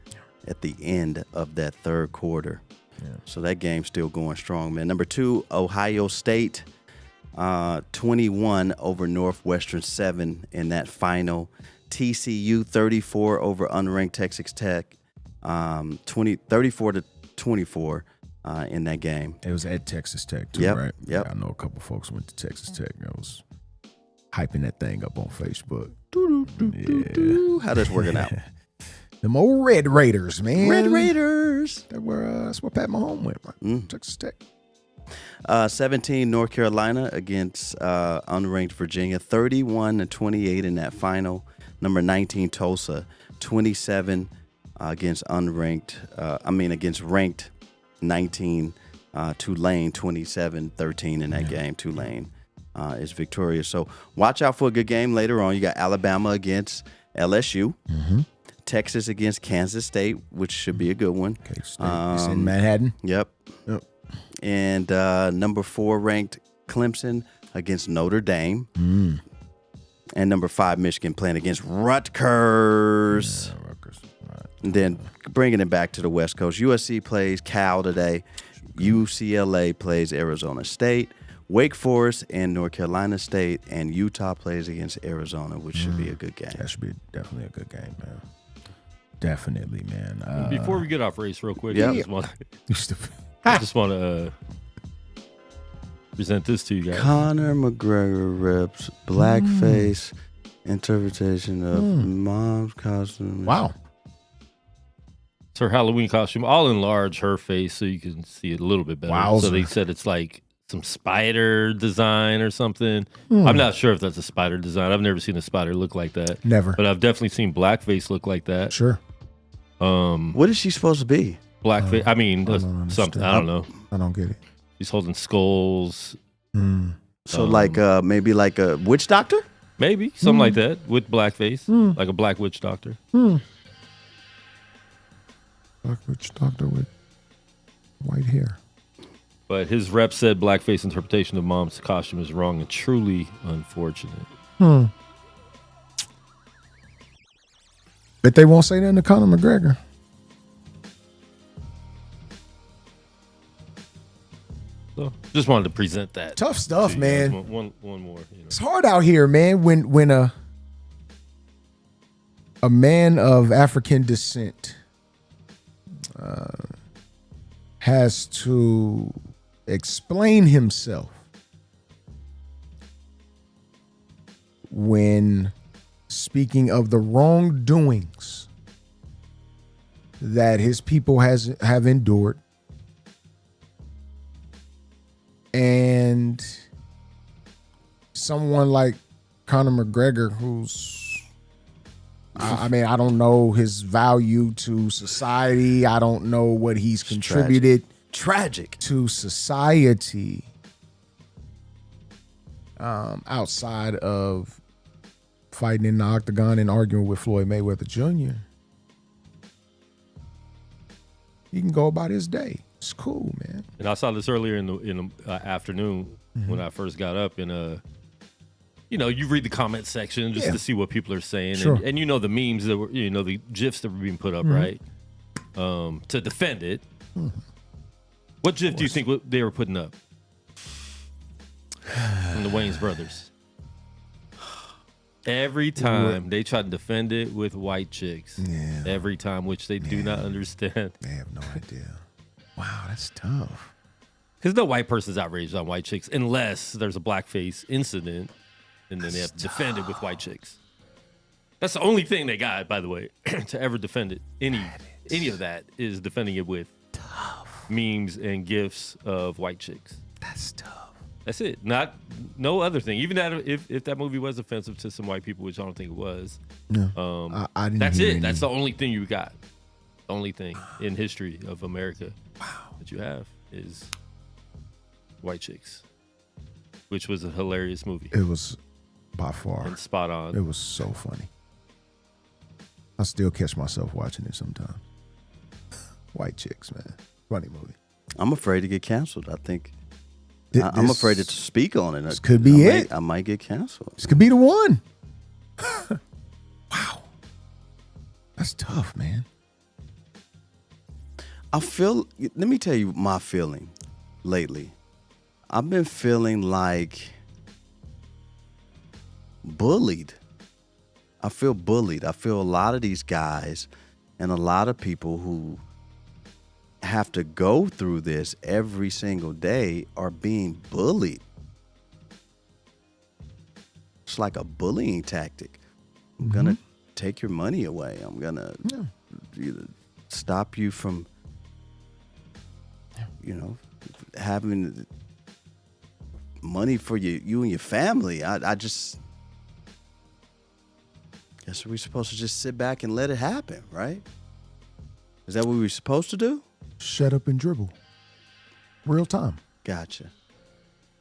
at the end of that third quarter. Yeah. So that game's still going strong, man. Number 2, Ohio State 21 over Northwestern 7 in that final. TCU 34 over unranked Texas Tech 34 to 24 in that game. It was at Texas Tech too, right? Yep. Yeah, I know a couple folks went to Texas Tech. I was hyping that thing up on Facebook. Yeah. How that's working out? Them old Red Raiders, man. Red Raiders. That's where Pat Mahomes went, right? Texas Tech. 17 North Carolina against unranked Virginia, 31-28 in that final. Number 19 Tulsa, 27 against ranked 19 Tulane, 27-13 in that game. Tulane is victorious. So watch out for a good game later on. You got Alabama against LSU. Mm-hmm. Texas against Kansas State, which should be a good one. It's in Manhattan. Yep. And number 4 ranked Clemson against Notre Dame. And number 5 Michigan playing against Rutgers. Yeah, Rutgers. Right. And then bringing it back to the West Coast, USC plays Cal today. UCLA plays Arizona State. Wake Forest and North Carolina State, and Utah plays against Arizona, which should be a good game. That should be definitely a good game, man. Definitely, man. Before we get off race real quick, Yeah. I just want to present this to you guys. Conor McGregor reps blackface interpretation of mom's costume. Wow. It's her Halloween costume. I'll enlarge her face so you can see it a little bit better. Wowza. So they said it's like some spider design or something. I'm not sure if that's a spider design. I've never seen a spider look like that. Never. But I've definitely seen blackface look like that. Sure. What is she supposed to be? Blackface. I mean, I don't something. understand. I don't know. I don't get it. She's holding skulls. So maybe like a witch doctor? Maybe something like that with blackface, like a black witch doctor. Black witch doctor with white hair. But his rep said blackface interpretation of mom's costume is wrong and truly unfortunate. But they won't say that to Conor McGregor. So just wanted to present that. Tough stuff, to you guys. man. One more. It's hard out here, man, when a man of African descent has to explain himself when speaking of the wrongdoings that his people have endured, and someone like Conor McGregor, who's I don't know his value to society. I don't know what he's contributed Tragic. to society outside of fighting in the octagon and arguing with Floyd Mayweather Jr. He can go about his day. It's cool, man. And I saw this earlier in the afternoon when I first got up, and you read the comment section just to see what people are saying, Sure. and the memes that were, the GIFs that were being put up, right, to defend it. What GIF do you think they were putting up from the Wayans brothers? Every time they try to defend it with white chicks. Yeah. Every time, which they do not understand. They have no idea. Wow, that's tough. Because no white person's outraged on white chicks unless there's a blackface incident, and then they have to defend it with white chicks. That's the only thing they got, by the way, to ever defend it. Any of that is defending it with memes and gifs of white chicks. That's tough. That's it. No other thing. Even that if that movie was offensive to some white people, which I don't think it was. No, I didn't. That's hear it. any. That's the only thing you got. The only thing in history of America that you have is White Chicks, which was a hilarious movie. It was by far. And spot on. It was so funny. I still catch myself watching it sometimes. White Chicks, man. Funny movie. I'm afraid to get canceled. I think I'm afraid to speak on it. This could be it. I might get canceled. This could be the one. Wow. That's tough, man. Let me tell you my feeling lately. I've been feeling like bullied. I feel bullied. I feel a lot of these guys and a lot of people who have to go through this every single day are being bullied. It's like a bullying tactic. I'm going to take your money away. I'm going to stop you from, having money for you and your family. I just guess we're supposed to just sit back and let it happen, right? Is that what we're supposed to do? Shut up and dribble. Real time. Gotcha.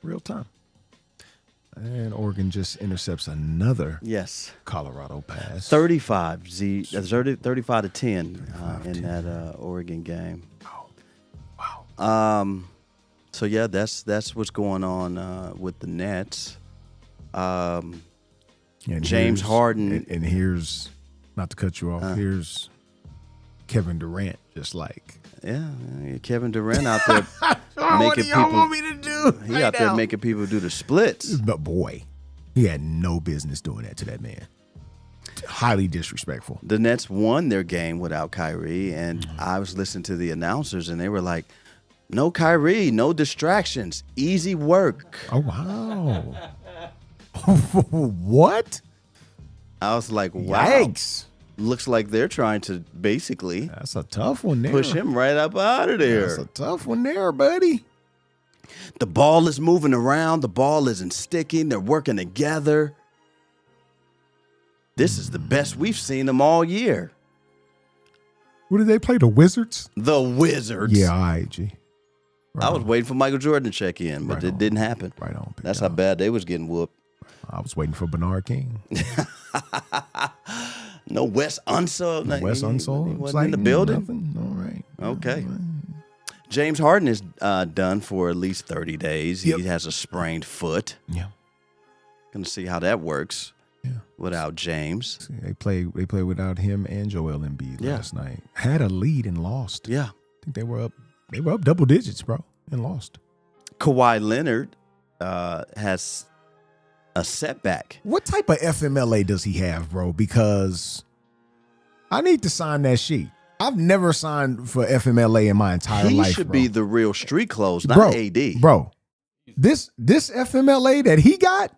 Real time. And Oregon just intercepts another Colorado pass. 35 to 10 in that Oregon game. Wow. So yeah, that's what's going on with the Nets. And James Harden. And here's, not to cut you off, here's Kevin Durant, just like. Yeah, Kevin Durant out there what do y'all want me to do? He out there making people do the splits. But boy, he had no business doing that to that man. Highly disrespectful. The Nets won their game without Kyrie, and I was listening to the announcers, and they were like, no Kyrie, no distractions, easy work. Oh, wow. What? I was like, wow. Yikes. Looks like they're trying to basically That's a tough one there. push him right up out of there. That's a tough one there, buddy. The ball is moving around. The ball isn't sticking. They're working together. This is the best we've seen them all year. What did they play? The Wizards? The Wizards. Yeah, all right, G. I was waiting for Michael Jordan to check in, but it didn't happen. Right on. That's how bad they was getting whooped. I was waiting for Bernard King. No Wes Unseld. No Wes Unseld? He wasn't in the building? Nothing? All right. Okay. James Harden is done for at least 30 days. Yep. He has a sprained foot. Yeah. Going to see how that works without James. They played without him and Joel Embiid last night. Had a lead and lost. Yeah. I think they were up double digits, bro, and lost. Kawhi Leonard has a setback. What type of FMLA does he have, bro? Because I need to sign that sheet. I've never signed for FMLA in my entire life. He should be the real street clothes, not bro, AD. Bro, this FMLA that he got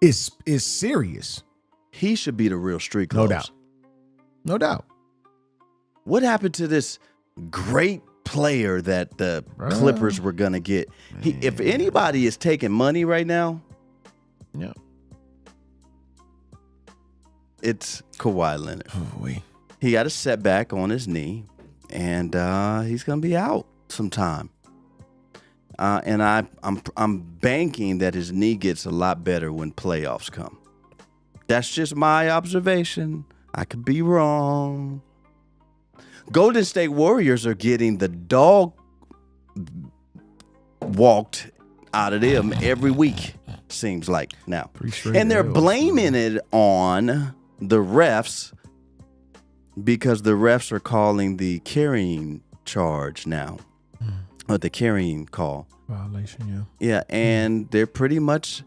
is serious. He should be the real street clothes. No doubt. What happened to this great player that the Clippers were going to get? If anybody is taking money right now, it's Kawhi Leonard. He got a setback on his knee, and he's going to be out sometime. And I'm banking that his knee gets a lot better when playoffs come. That's just my observation. I could be wrong. Golden State Warriors are getting the dog walked out of them every week, seems like now. And they're blaming it on the refs because the refs are calling the carrying charge now, or the carrying call. Violation, Yeah, and they're pretty much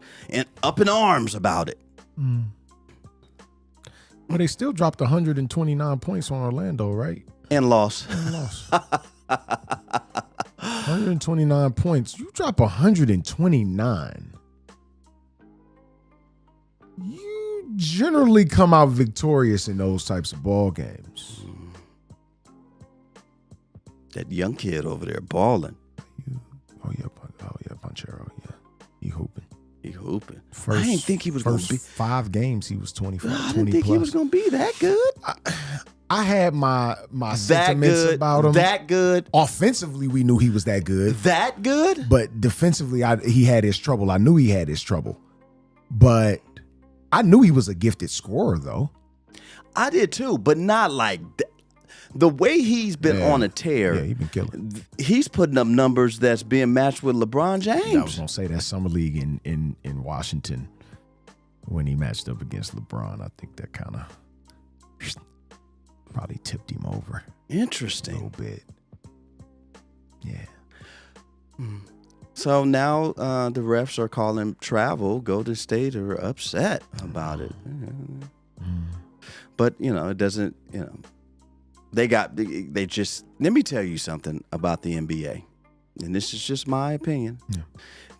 up in arms about it. Well, they still dropped 129 points on Orlando, right? And lost. 129 points. You drop 129. You generally come out victorious in those types of ball games. That young kid over there balling. Ponchero. Yeah, he hooping. I didn't think he was going to be. 5 games, he was 25. I didn't think he was going to be that good. I had my sentiments about him. That good. Offensively, we knew he was that good. That good. But defensively, he had his trouble. I knew he had his trouble. But I knew he was a gifted scorer, though. I did too, but not like the way he's been on a tear. Yeah, he's been killing. He's putting up numbers that's being matched with LeBron James. I was gonna say that summer league in Washington when he matched up against LeBron. I think that kind of probably tipped him over. Interesting. A little bit. Yeah. So now the refs are calling travel. Golden State are upset about it. But, it doesn't, they just, let me tell you something about the NBA. And this is just my opinion. Yeah.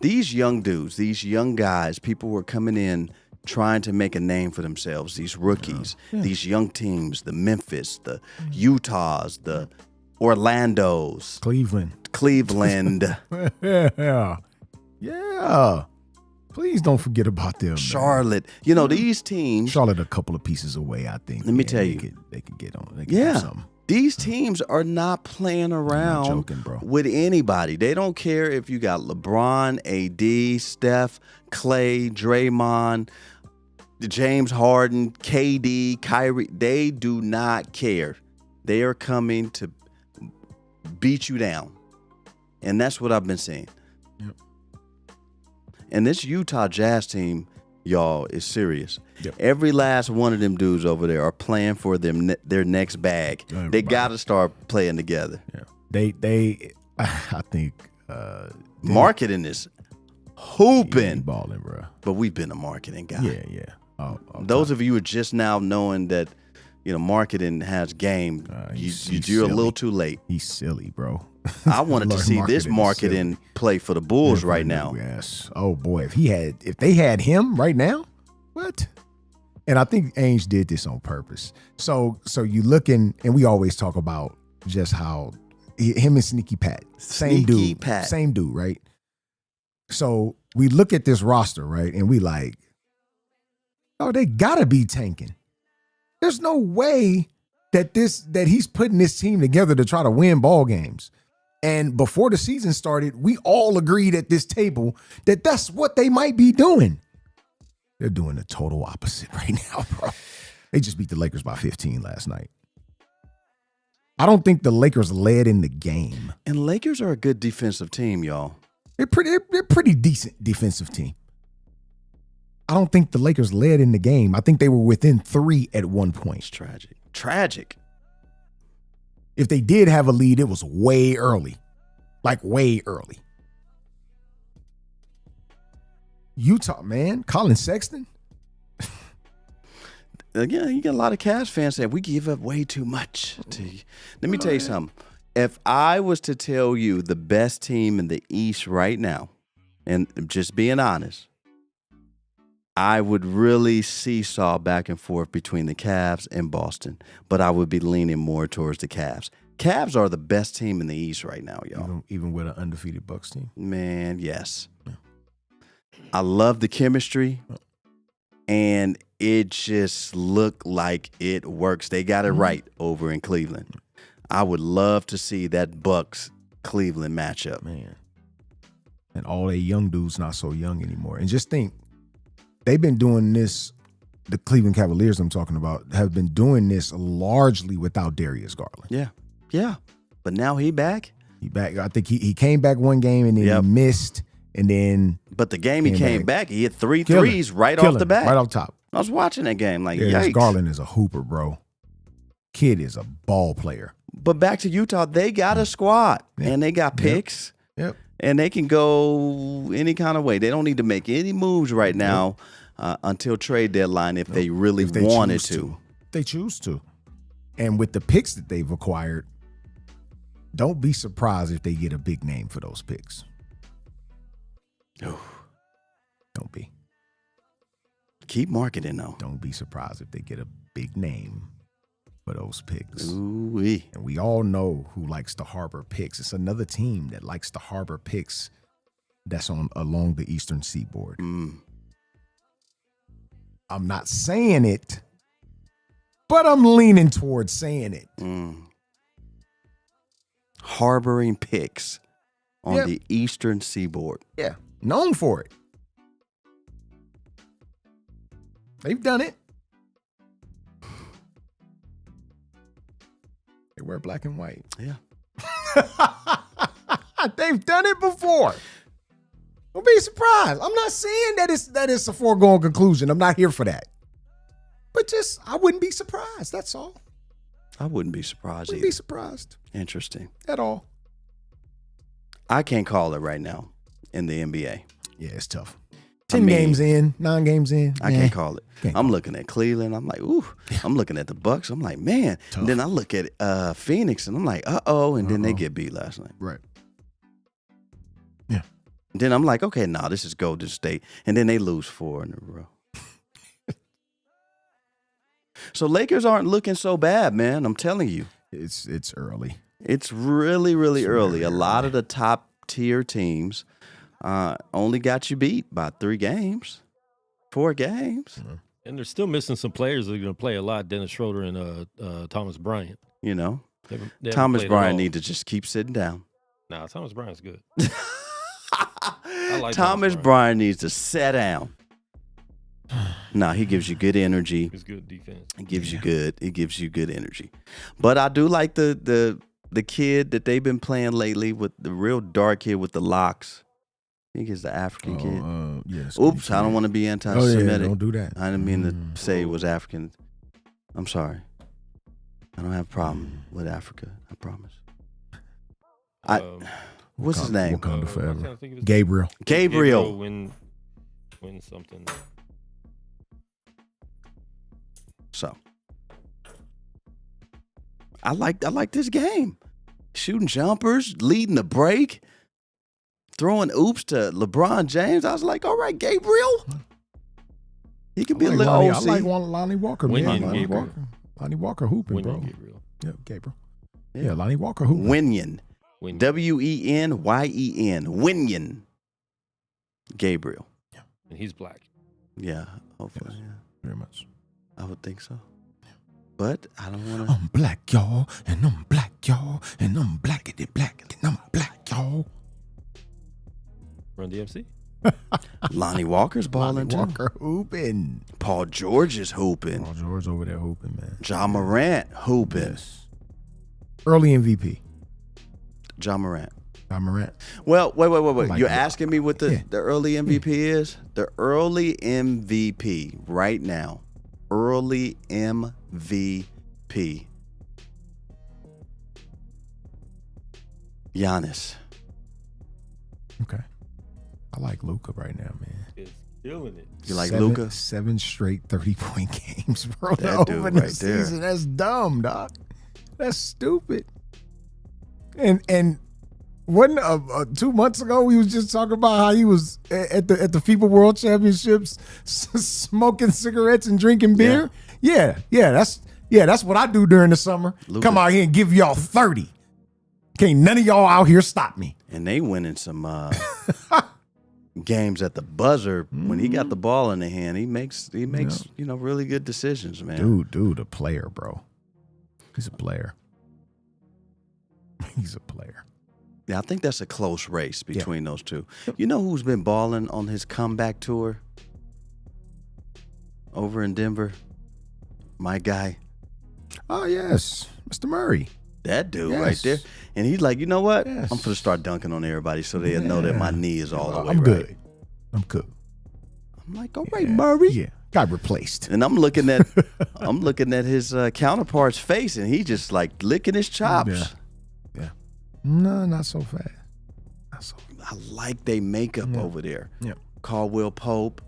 These young dudes, these young guys, people were coming in trying to make a name for themselves. These rookies, these young teams, the Memphis, the Utahs, the Orlandos, Cleveland. Yeah. Please don't forget about them. Charlotte. These teams. Charlotte a couple of pieces away, I think. Let me tell you. They could get on. They could do something. These teams are not playing around joking, bro. with anybody. They don't care if you got LeBron, AD, Steph, Clay, Draymond, James Harden, KD, Kyrie. They do not care. They are coming to beat you down. And that's what I've been seeing. Yep. And this Utah Jazz team, y'all, is serious. Yep. Every last one of them dudes over there are playing for their next bag. Everybody. They got to start playing together. Yeah. They I think marketing is hooping. Balling, bro. But we've been a marketing guy. Yeah. Those of you who are just now knowing that, marketing has game, you're a little too late. He's silly, bro. I wanted to see this marketing play for the Bulls right now. Yes. Oh boy, if they had him right now, what? And I think Ainge did this on purpose. So you looking, and we always talk about just how him and Sneaky Pat, same dude, right? So we look at this roster, right, and we like, oh, they gotta be tanking. There's no way that he's putting this team together to try to win ball games. And before the season started, we all agreed at this table that that's what they might be doing. They're doing the total opposite right now, bro. They just beat the Lakers by 15 last night. I don't think the Lakers led in the game. And Lakers are a good defensive team, y'all. They're pretty decent defensive team. I don't think the Lakers led in the game. I think they were within 3 at one point. It's tragic. If they did have a lead, it was way early. Like way early. Utah, man. Colin Sexton. Again, you get a lot of Cavs fans saying we give up way too much. Let me tell you something. If I was to tell you the best team in the East right now, and just being honest, I would really seesaw back and forth between the Cavs and Boston, but I would be leaning more towards the Cavs. Cavs are the best team in the East right now, y'all. Even with an undefeated Bucks team? Man, yes. Yeah. I love the chemistry, and it just looked like it works. They got it right over in Cleveland. I would love to see that Bucks-Cleveland matchup. Man. And all they young dudes not so young anymore. And just think, they've been doing this, the Cleveland Cavaliers I'm talking about, have been doing this largely without Darius Garland. Yeah. But now he back? He back. I think he came back one game and then he missed. And then. But the game he came back, he hit 3 threes right off the bat. Right off top. I was watching that game like, Darius yikes. Garland is a hooper, bro. Kid is a ball player. But back to Utah, they got a squad and they got picks. Yep. And they can go any kind of way. They don't need to make any moves right now until trade deadline if they really wanted to. They choose to. And with the picks that they've acquired, don't be surprised if they get a big name for those picks. Don't be. Keep marketing, though. Don't be surprised if they get a big name for those picks. Ooh-wee. And we all know who likes to harbor picks. It's another team that likes to harbor picks that's along the Eastern Seaboard. I'm not saying it, but I'm leaning towards saying it. Harboring picks on the Eastern Seaboard. Yeah, known for it. They've done it. They wear black and white. Yeah. They've done it before. Don't be surprised. I'm not saying that it's a foregone conclusion. I'm not here for that. But just, I wouldn't be surprised. That's all. I wouldn't be surprised Wouldn't either. be surprised Interesting. at all. I can't call it right now in the NBA. Yeah, it's tough. 10 games in, 9 games in. I can't call it. I'm looking at Cleveland. I'm like, ooh. I'm looking at the Bucks. I'm like, man. Tough. And then I look at Phoenix, and I'm like, uh-oh. And then they get beat last night. Right. And then I'm like, okay, this is Golden State. And then they lose 4 in a row. So Lakers aren't looking so bad, man. I'm telling you. It's early. It's really, really early. A lot of the top tier teams only got you beat by 3 games, 4 games. Mm-hmm. And they're still missing some players that are going to play a lot. Dennis Schroeder and Thomas Bryant. You know, They haven't Thomas played at Bryant all. need to just keep sitting down. Nah, Thomas Bryant's good. I like Thomas Bryant needs to sit down. He gives you good energy. He's good defense. He gives you good energy. But I do like the kid that they've been playing lately with the real dark kid with the locks. I think it's the African kid. Yes. Oops, I don't want to be anti-Semitic. Don't do that. I didn't mean to say it was African. I'm sorry. I don't have a problem with Africa. I promise. What's his name? Wakanda forever. Gabriel. Win something. So I like this game. Shooting jumpers, leading the break, throwing oops to LeBron James. I was like, all right, Gabriel. He could be a little OC. I like Lonnie Walker, man. Lonnie Walker hooping, bro. Gabriel. Yeah, Gabriel. Yeah, Lonnie Walker hooping. Wenyen. Wenyen. Wenyen. Gabriel. Yeah. And he's black. Yeah, hopefully. Yes, yeah. very much. I would think so. But I don't want to. I'm black, y'all, and I'm black, y'all, and I'm blackity black, and I'm black, y'all. Run DMC. Lonnie Walker's balling too. Walker hooping. Paul George is hooping. Paul George over there hooping, man. Ja Morant hooping. Yes. Early MVP. Ja Morant. Ja Morant. Well, wait. like You're that. asking me what the early MVP is? The early MVP right now. Early MVP. Giannis. Okay. I like Luka right now, man. Is killing it. You like Luka? 7 straight 30-point games, bro. That to dude open the right there. season. That's dumb, dog. That's stupid. And wasn't 2 months ago we was just talking about how he was at the FIBA World Championships smoking cigarettes and drinking beer. Yeah, that's what I do during the summer. Luka. Come out here and give y'all 30. Can't none of y'all out here stop me. And they winning some games at the buzzer. When he got the ball in the hand, he makes really good decisions, man. Dude, a player, bro. He's a player. He's a player. Yeah, I think that's a close race between those two. You know who's been balling on his comeback tour over in Denver? My guy. Oh, yes. Mr. Murray. That dude right there. And he's like, you know what? Yes. I'm going to start dunking on everybody so they'll know that my knee is all the way I'm right. good. I'm good. I'm like, all right, Murray. Yeah. Got replaced. And I'm looking at his counterpart's face, and he just like licking his chops. Yeah. No, not so fast. Not so fast. I like they makeup over there. Yeah. Caldwell Pope.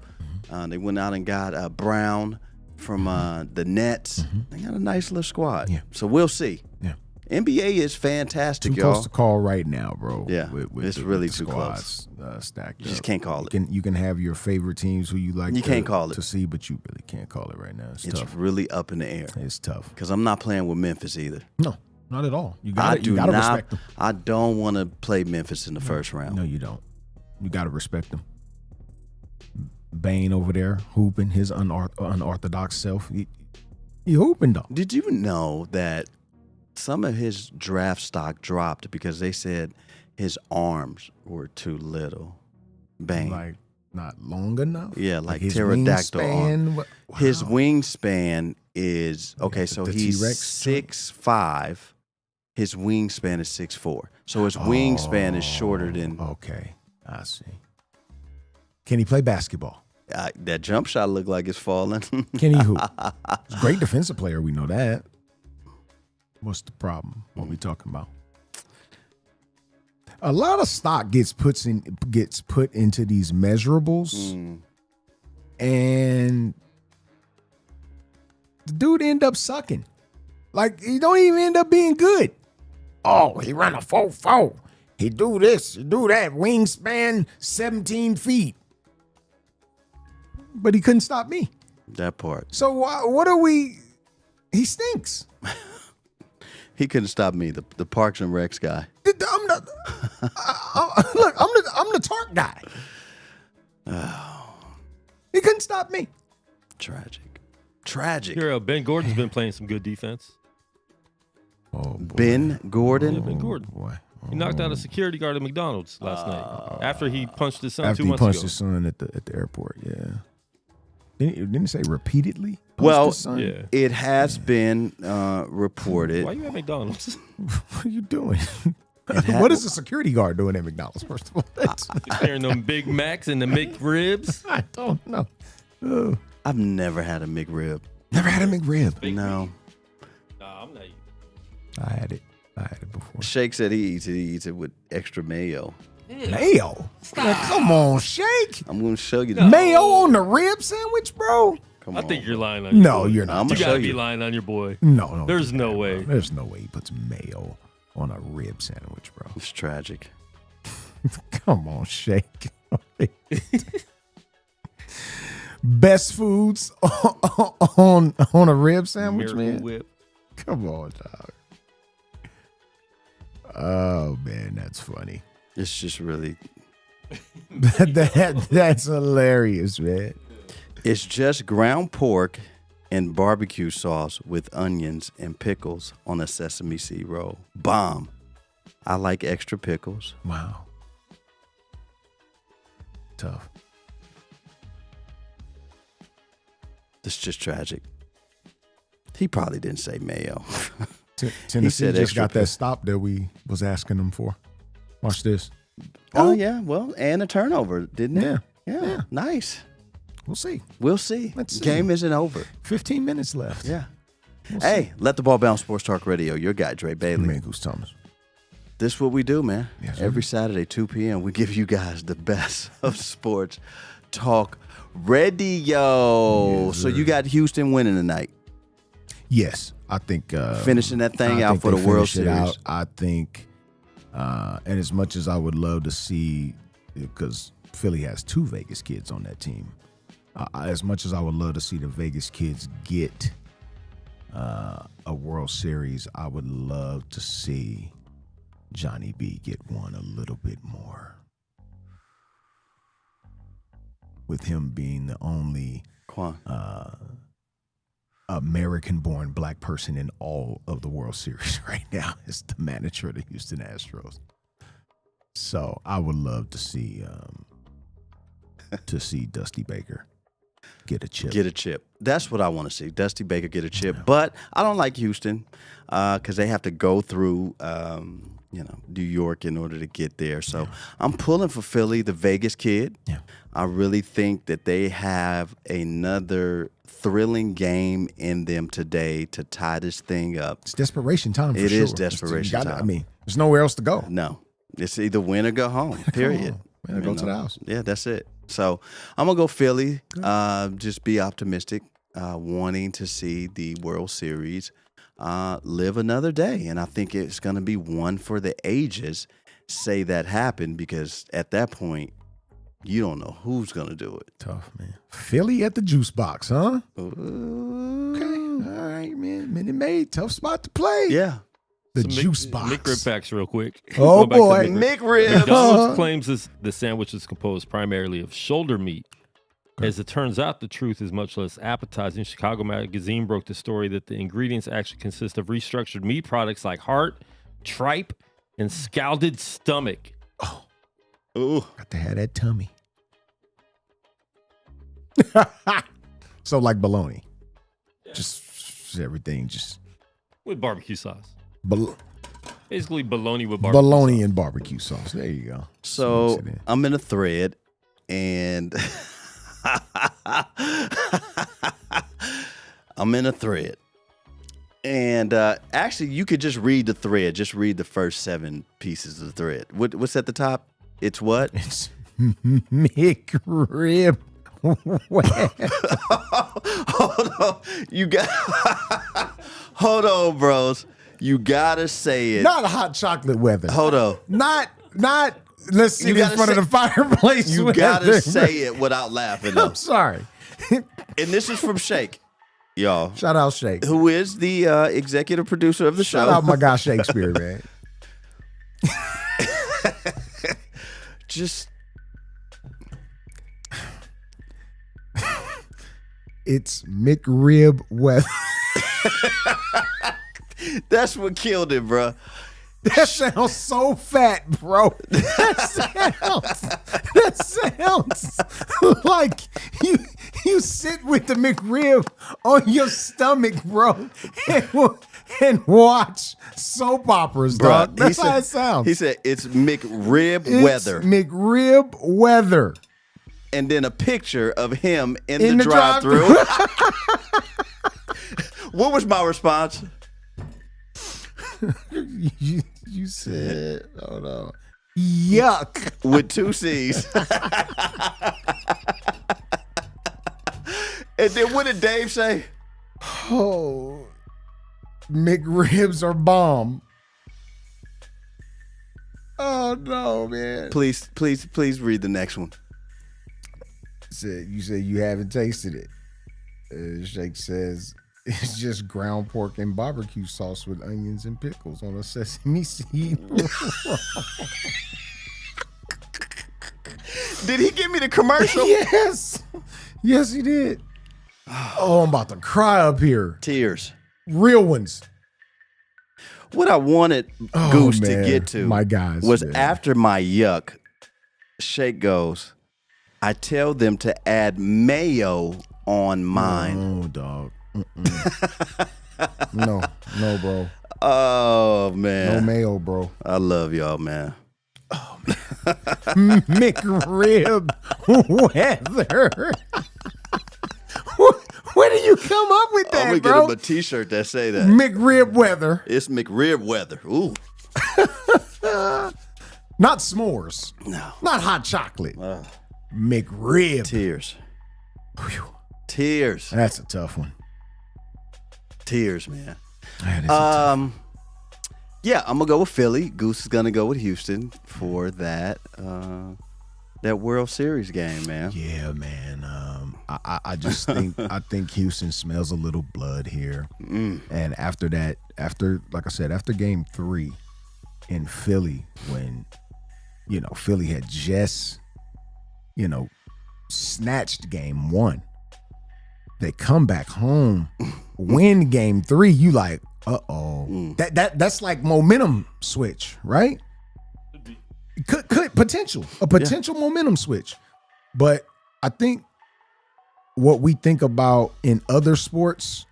They went out and got Brown from the Nets. They got a nice little squad. Yeah. So we'll see. Yeah. NBA is fantastic, Too y'all. close to call right now, bro. Yeah, it's really too squads, stacked You just up. can't call it. You can have your favorite teams who you like. You can't call it. To see, but you really can't call it right now. It's tough. really up in the air. It's tough. Because I'm not playing with Memphis either. No, not at all. You I got to respect them. I don't want to play Memphis in the first round. No, you don't. You got to respect them. Bane over there hooping his unorthodox self. He hooping though. Did you know that some of his draft stock dropped because they said his arms were too little? Bang. Like not long enough? Yeah, like his pterodactyl wingspan, arm. wow. His wingspan is, okay, so the he's T-Rex 6'5". His wingspan is 6'4". So his wingspan is shorter than... Okay, I see. Can he play basketball? That jump shot looked like it's falling. Can he hoop? He's a great defensive player. We know that. What's the problem? What we talking about? A lot of stock gets put into these measurables, and the dude end up sucking. Like he don't even end up being good. Oh, he run a 4.4. He do this, he do that. Wingspan 17 feet. But he couldn't stop me. That part. So what are we? He stinks. He couldn't stop me, the Parks and Recs guy. I'm not. Look, I'm the tarp guy. Oh. He couldn't stop me. Tragic. Here, Ben Gordon's been playing some good defense. Oh, boy. Ben Gordon? Yeah, Ben Gordon. Boy. He knocked out a security guard at McDonald's last night after he punched his son After 2 he months punched ago. his son at the airport, yeah. Didn't he say repeatedly? Well, His son? Yeah. it has been reported. Why you at McDonald's? What are you doing? What is a security guard doing at McDonald's, first of all? Carrying them Big Macs and the McRibs. I don't know. Oh. I've never had a McRib. Never had a McRib. No. Nah, I'm not eating. I had it before. Shake said he eats it with extra mayo. Mayo? Now, come on, Shake. I'm going to show you. Mayo on the rib sandwich, bro? Come I on. think you're lying on your No, boy. you're not. I'm You going to gotta show be you. lying on your boy. No. There's no way. There's no way he puts mayo on a rib sandwich, bro. It's tragic. Come on, Shake. Best foods on a rib sandwich, Miracle man. Whip. Come on, dog. Oh man, that's funny. It's just really... That's hilarious, man. It's just ground pork and barbecue sauce with onions and pickles on a sesame seed roll. Bomb. I like extra pickles. Wow. Tough. It's just tragic. He probably didn't say mayo. Tennessee said just extra got that stop that we was asking them for. Watch this. Oh, yeah. Well, and a turnover, didn't it? Yeah. Nice. We'll see. We'll see. Let's see. Game isn't over. 15 minutes left. Yeah. We'll Hey, Let the Ball Bounce Sports Talk Radio. Your guy, Dre Bailey. Man, Goose Thomas. This is what we do, man. Yes, sir. Every Saturday, 2 p.m., we give you guys the best of sports talk radio. Yes, So sir. you got Houston winning tonight. Yes, I think Finishing that thing I out think for they the World finish it Series. out. I think, and as much as I would love to see, because Philly has 2 Vegas kids on that team, as much as I would love to see the Vegas kids get a World Series, I would love to see Johnny B get one a little bit more. With him being the only Quan. American-born black person in all of the World Series right now is the manager of the Houston Astros. So I would love to see Dusty Baker get a chip. Get a chip. That's what I want to see. Dusty Baker get a chip. But I don't like Houston because they have to go through, New York in order to get there. So I'm pulling for Philly, the Vegas kid. Yeah. I really think that they have another thrilling game in them today to tie this thing up. It's desperation time for It sure. is desperation time. I mean, there's nowhere else to go. No, it's either win or go home, period. Go to the house. Yeah, that's it. So I'm going to go Philly, just be optimistic, wanting to see the World Series live another day. And I think it's going to be one for the ages, say that happened, because at that point, you don't know who's going to do it. Tough, man. Philly at the juice box, huh? Ooh. Okay. All right, man. Minute Maid, tough spot to play. Yeah. The juice box. McRib facts real quick. Oh, Going back to boy. McRib. McRib. McDonald's claims the sandwich is composed primarily of shoulder meat As it turns out, the truth is much less appetizing. Chicago Magazine broke the story that the ingredients actually consist of restructured meat products like heart, tripe, and scalded stomach. Oh, Ooh. got to have that tummy. So like bologna, just everything, just with barbecue sauce. bol- Basically, bologna with barbecue bologna sauce. and barbecue sauce. There you go. So Mix it in. I'm in a thread, and I'm in a thread. And actually, you could just read the thread. Just read the first 7 pieces of the thread. What's at the top? It's what? It's McRib. Hold on. You got. Hold on, bros. You gotta say it. Not hot chocolate weather. Hold on. Not. Let's sit You in gotta front of say- the fireplace. You weather. gotta say it without laughing. Though. I'm sorry. And this is from Shake, y'all, Shout out Shake. who is the executive producer of the Shout show. out my guy Shakespeare, man. Just It's McRib weather. that's what killed it, bro. That sounds so fat, bro. That sounds like you sit with the McRib on your stomach, bro, and watch soap operas, Bruh, dog. That's how it sounds. He said it's McRib It's weather, McRib weather. and then a picture of him in In the the drive-thru. What was my response? You said, hold on. Yuck. With 2 C's. And then what did Dave say? Oh, McRibs are bomb. Oh no, man. Please read the next one. You said you haven't tasted it. Shake says it's just ground pork and barbecue sauce with onions and pickles on a sesame seed. Did he give me the commercial? Yes, he did. Oh, I'm about to cry up here. Tears. Real ones. What I wanted Oh, Goose man. to get to My guys, was man. after my yuck, Shake goes, I tell them to add mayo on mine. Oh, dog. No, bro. Oh, man. No mayo, bro. I love y'all, man. McRib weather. Where do you come up with that, I'm going to bro? get him a t-shirt that say that. McRib weather. It's McRib weather. Ooh. Not s'mores. No. Not hot chocolate. McRib. Tears. Whew. Tears. That's a tough one. Tears, man. That is a tough. Yeah, I'm gonna go with Philly. Goose is gonna go with Houston for that World Series game, man. Yeah, man. I just think Houston smells a little blood here. And after that, like I said, after game 3 in Philly, when Philly had just snatched game 1, they come back home, win game 3. You like, that's like momentum switch, right? Could potential momentum switch. But I think what we think about in other sports,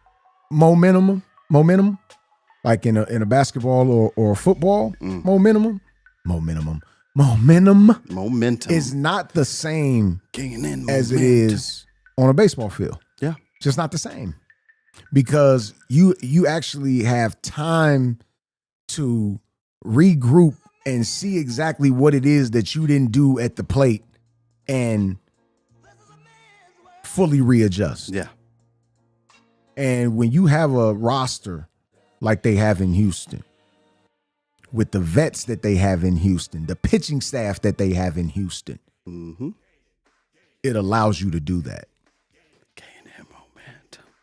momentum, like in a basketball or football, momentum is not the same as it is on a baseball field. Yeah. Just not the same. Because you actually have time to regroup and see exactly what it is that you didn't do at the plate and fully readjust. Yeah. And when you have a roster like they have in Houston, with the vets that they have in Houston, the pitching staff that they have in Houston, it allows you to do that. K&M momentum.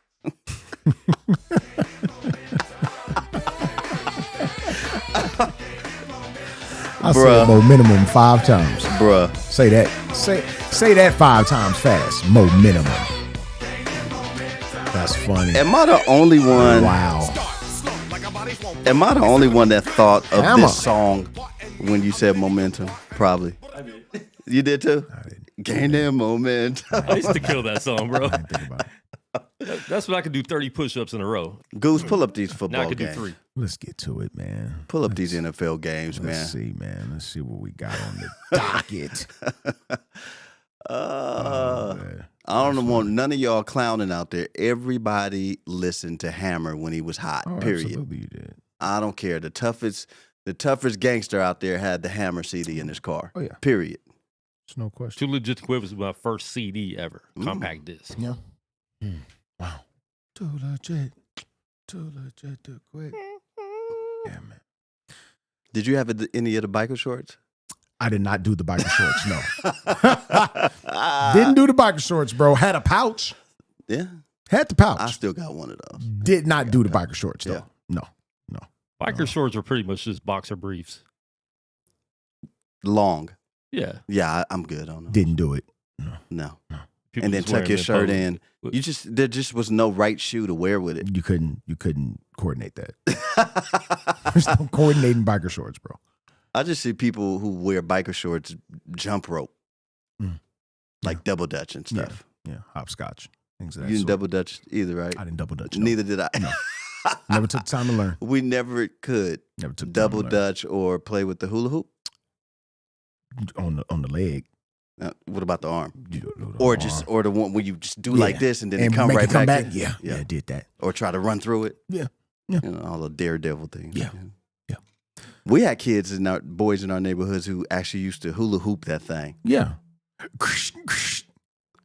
I said momentum 5 times. Bruh. Say that. Say that 5 times fast. Momentum. That's funny. Am I the only one? Wow. Am I the only one that thought of this song when you said momentum? Probably. I did. You did too? I didn't. Gain that momentum. I used to kill that song, bro. I didn't think about it. That's when I could do 30 push-ups in a row. Goose, pull up these Now I football could do games. 3. Let's get to it, man. Pull up these NFL games, man. Let's see, man. Let's see what we got on the docket. I don't want none of y'all clowning out there. Everybody listened to Hammer when he was hot. Oh, period. absolutely you did. I don't care. The toughest gangster out there had the Hammer CD in his car. Oh, yeah. Period. There's no question. Too Legit to Quit was my first CD ever. Compact disc. Yeah. Wow. Too legit to quit. Yeah, man. Did you have any of the biker shorts? I did not do the biker shorts, no. Didn't do the biker shorts, bro. Had a pouch. Yeah. Had the pouch. I still got one of those. Did not do the biker shorts, though. Yeah. No. Biker shorts were pretty much just boxer briefs. Long. Yeah. Yeah, I'm good on them. Didn't do it. No. People And then just wear tuck them your shirt public. in. There just was no right shoe to wear with it. You couldn't coordinate that. There's no coordinating biker shorts, bro. I just see people who wear biker shorts jump rope. Like double dutch and stuff. Yeah, hopscotch. Things of that You didn't sort. double dutch either, right? I didn't double dutch. No. Neither did I. No. Never took time to learn. We never could Never took time double to learn. dutch or play with the hula hoop. on the leg. What about the arm? You do the Or arm. just or the one where you just do like this and then it come make right it come back. back. in? Yeah, did that. Or try to run through it. Yeah. You know, all the daredevil things. Yeah. Yeah. We had kids boys in our neighborhoods who actually used to hula hoop that thing. Yeah.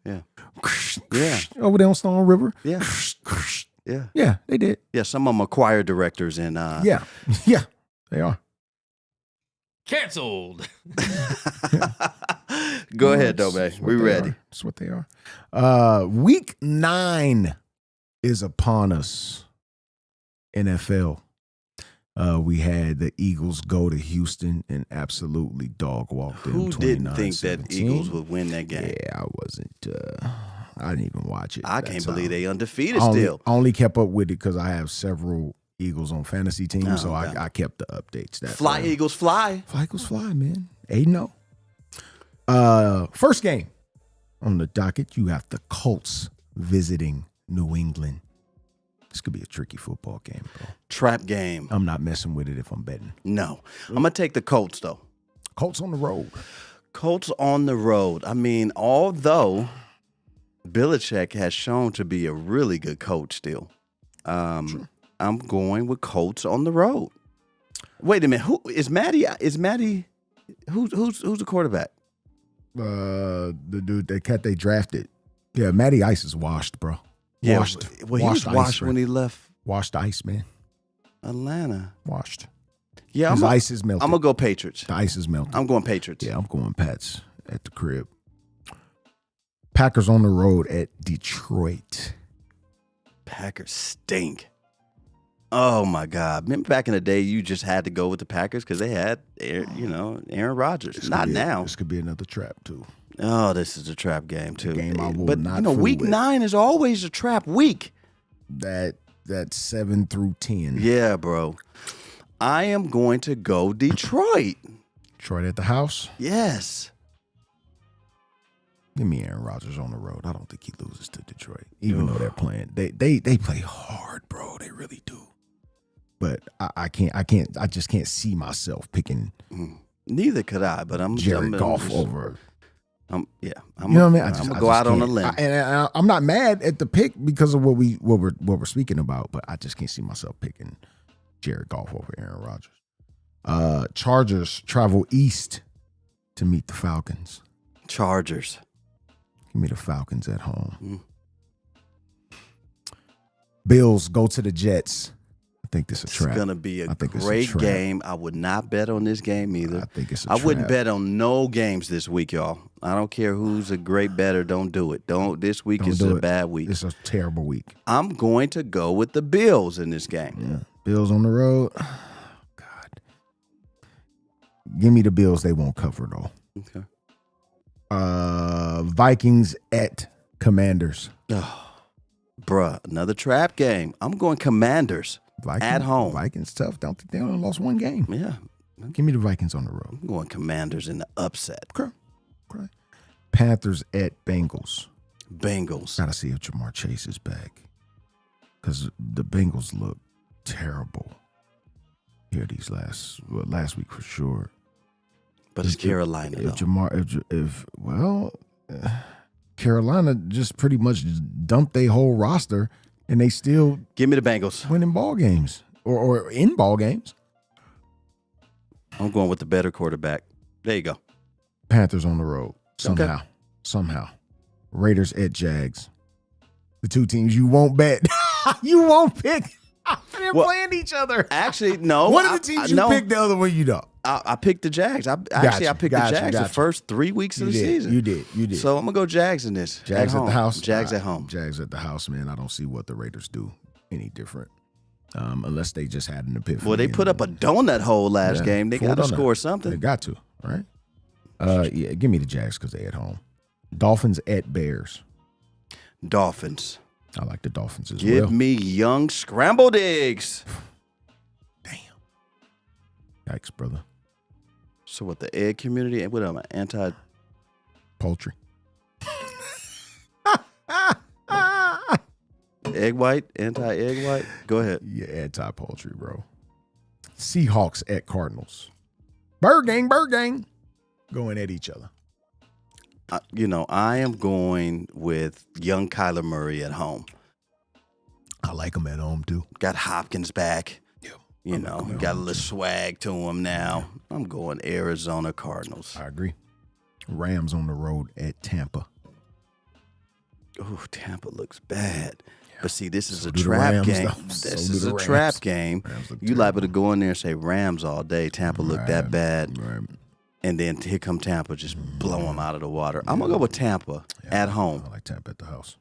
Yeah. Yeah. Over there on Stone River. Yeah. Yeah. Yeah, they did. Yeah. Some of them are choir directors and Yeah. Yeah, they are. Canceled. Go ahead, though, That's man. what We they ready. are. That's what they are. Week 9 is upon us. NFL. We had the Eagles go to Houston and absolutely dog walk them. Who didn't think 29-17. that Eagles would win that game? Yeah, I wasn't. I didn't even watch it. I can't That's believe all. they undefeated I still. only kept up with it because I have several Eagles on fantasy teams, Oh, so okay. I kept the updates. That Fly Eagles fly. Fly Eagles fly, man. 8-0. First game on the docket, you have the Colts visiting New England. This could be a tricky football game, bro. Trap game. I'm not messing with it if I'm betting. No. I'm going to take the Colts, though. Colts on the road. Colts on the road. I mean, although Belichick has shown to be a really good coach still, I'm going with Colts on the road. Wait a minute. Who is Matty? Who's the quarterback? The dude, the cat they drafted. Yeah, Matty Ice is washed, bro. Washed. Yeah, well, he was washed when he left Washed ice, man. Atlanta. Washed. Yeah, His ice is melted. I'm going to go Patriots. The ice is melted. I'm going Patriots. Yeah, I'm going Pats at the crib. Packers on the road at Detroit. Packers stink. Oh, my God. Remember back in the day, you just had to go with the Packers because they had, Aaron Rodgers. Not now. This could be another trap, too. Oh, this is a trap game, too. Game I will but, not week fool with. 9 is always a trap week. That 7 through 10. Yeah, bro. I am going to go Detroit. Detroit at the house. Yes. Give me Aaron Rodgers on the road. I don't think he loses to Detroit, even though they're playing. They play hard, bro. They really do. But I just can't see myself picking Neither could I, but I'm Jared Goff over. I'm You know what I mean? I'm gonna go out on a limb. I'm not mad at the pick because of what we're speaking about, but I just can't see myself picking Jared Goff over Aaron Rodgers. Chargers travel east to meet the Falcons. Chargers. Give me the Falcons at home. Bills go to the Jets. I think this is a trap. It's gonna be a I think it's a great trap. game. I would not bet on this game either. I think it's a I wouldn't trap. bet on no games this week, y'all. I don't care who's a great bettor. Don't do it. This week is a bad week. It's a terrible week. I'm going to go with the Bills in this game. Yeah. Bills on the road. God. Give me the Bills. They won't cover, though. Okay. Vikings at Commanders. Oh, bruh, another trap game. I'm going Commanders at home. Vikings tough. Don't think they only lost one game. Yeah. Give me the Vikings on the road. I'm going Commanders in the upset. Okay. Panthers at Bengals. Bengals. Gotta see if Jamar Chase is back. Because the Bengals look terrible here last week for sure. But it's Carolina, though. Carolina just pretty much dumped their whole roster, and they still give me the Bengals winning ball games or in ball games. I'm going with the better quarterback. There you go. Panthers on the road somehow. Okay. Somehow. Raiders at Jags. The two teams you won't bet. You won't pick. They're playing each other. Actually, no. One of the teams you picked, the other one you don't. I picked the Jags. I picked the Jags the first 3 weeks of the season. You did. So I'm going to go Jags in this. Jags at the house? Jags at home. Jags at the house, man. I don't see what the Raiders do any different. Unless they just had an epiphany. Well, they put up a donut hole last game. They got to score something. They got to, right? Give me the Jags because they at home. Dolphins at Bears. Dolphins. I like the Dolphins as well. Give me young scrambled eggs. Damn. Yikes, brother. So what, the egg community? What am I, poultry? Egg white? Anti-egg white? Go ahead. Yeah, anti-poultry, bro. Seahawks at Cardinals. Bird gang. Going at each other. I am going with young Kyler Murray at home. I like him at home, too. Got Hopkins back. Yeah. Got a little swag to him now. I'm going Arizona Cardinals. I agree. Rams on the road at Tampa. Oh, Tampa looks bad. Yeah. But see, this is a trap game. This is a trap game. You liable to go in there and say Rams all day. Tampa look that bad. Right. And then here come Tampa, just blow them out of the water. I'm going to go with Tampa at home. I like Tampa at the house.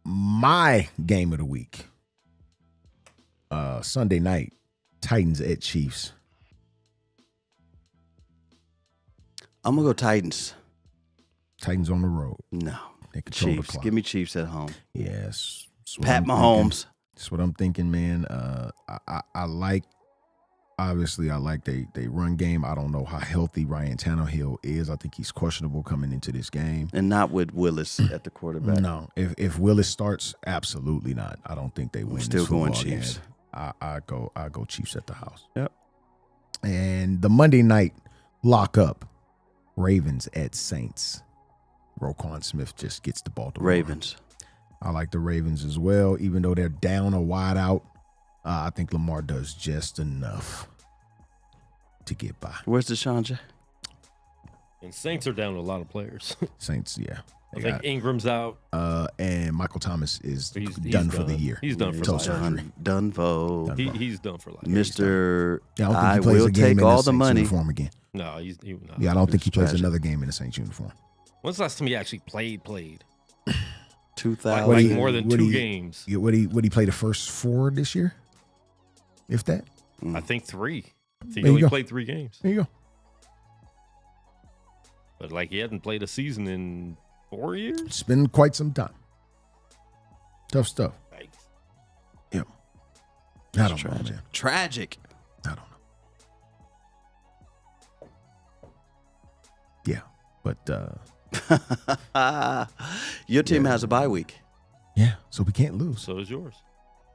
My game of the week, Sunday night, Titans at Chiefs. I'm going to go Titans. Titans on the road. No. They control Chiefs. the clock. Give me Chiefs at home. Yes. Pat Mahomes. That's what I'm thinking, man. I like. Obviously, I like they run game. I don't know how healthy Ryan Tannehill is. I think he's questionable coming into this game. And not with Willis at the quarterback. No. If Willis starts, absolutely not. I don't think they win. Still going Chiefs. I go Chiefs at the house. Yep. And the Monday night lock-up, Ravens at Saints. Roquan Smith just gets the ball to Ravens. I like the Ravens as well, even though they're down or wide out. I think Lamar does just enough to get by. Where's Deshaun J? And Saints are down to a lot of players. Saints, yeah. I think Ingram's out. And Michael Thomas is done for the year. He's done for life. Dunvo. He's done for life. Mr. I will take all the money. Uniform again. No, I don't think he plays another game in the Saints uniform. When's the last time he actually played? 2000. Like more than two games. Would he play the first 4 this year? If that? I think 3. He only played 3 games. There you go. But he hadn't played a season in 4 years? It's been quite some time. Tough stuff. Thanks. Yep. I don't know, man. Tragic. I don't know. Yeah. But your team has a bye week. Yeah, so we can't lose. So is yours.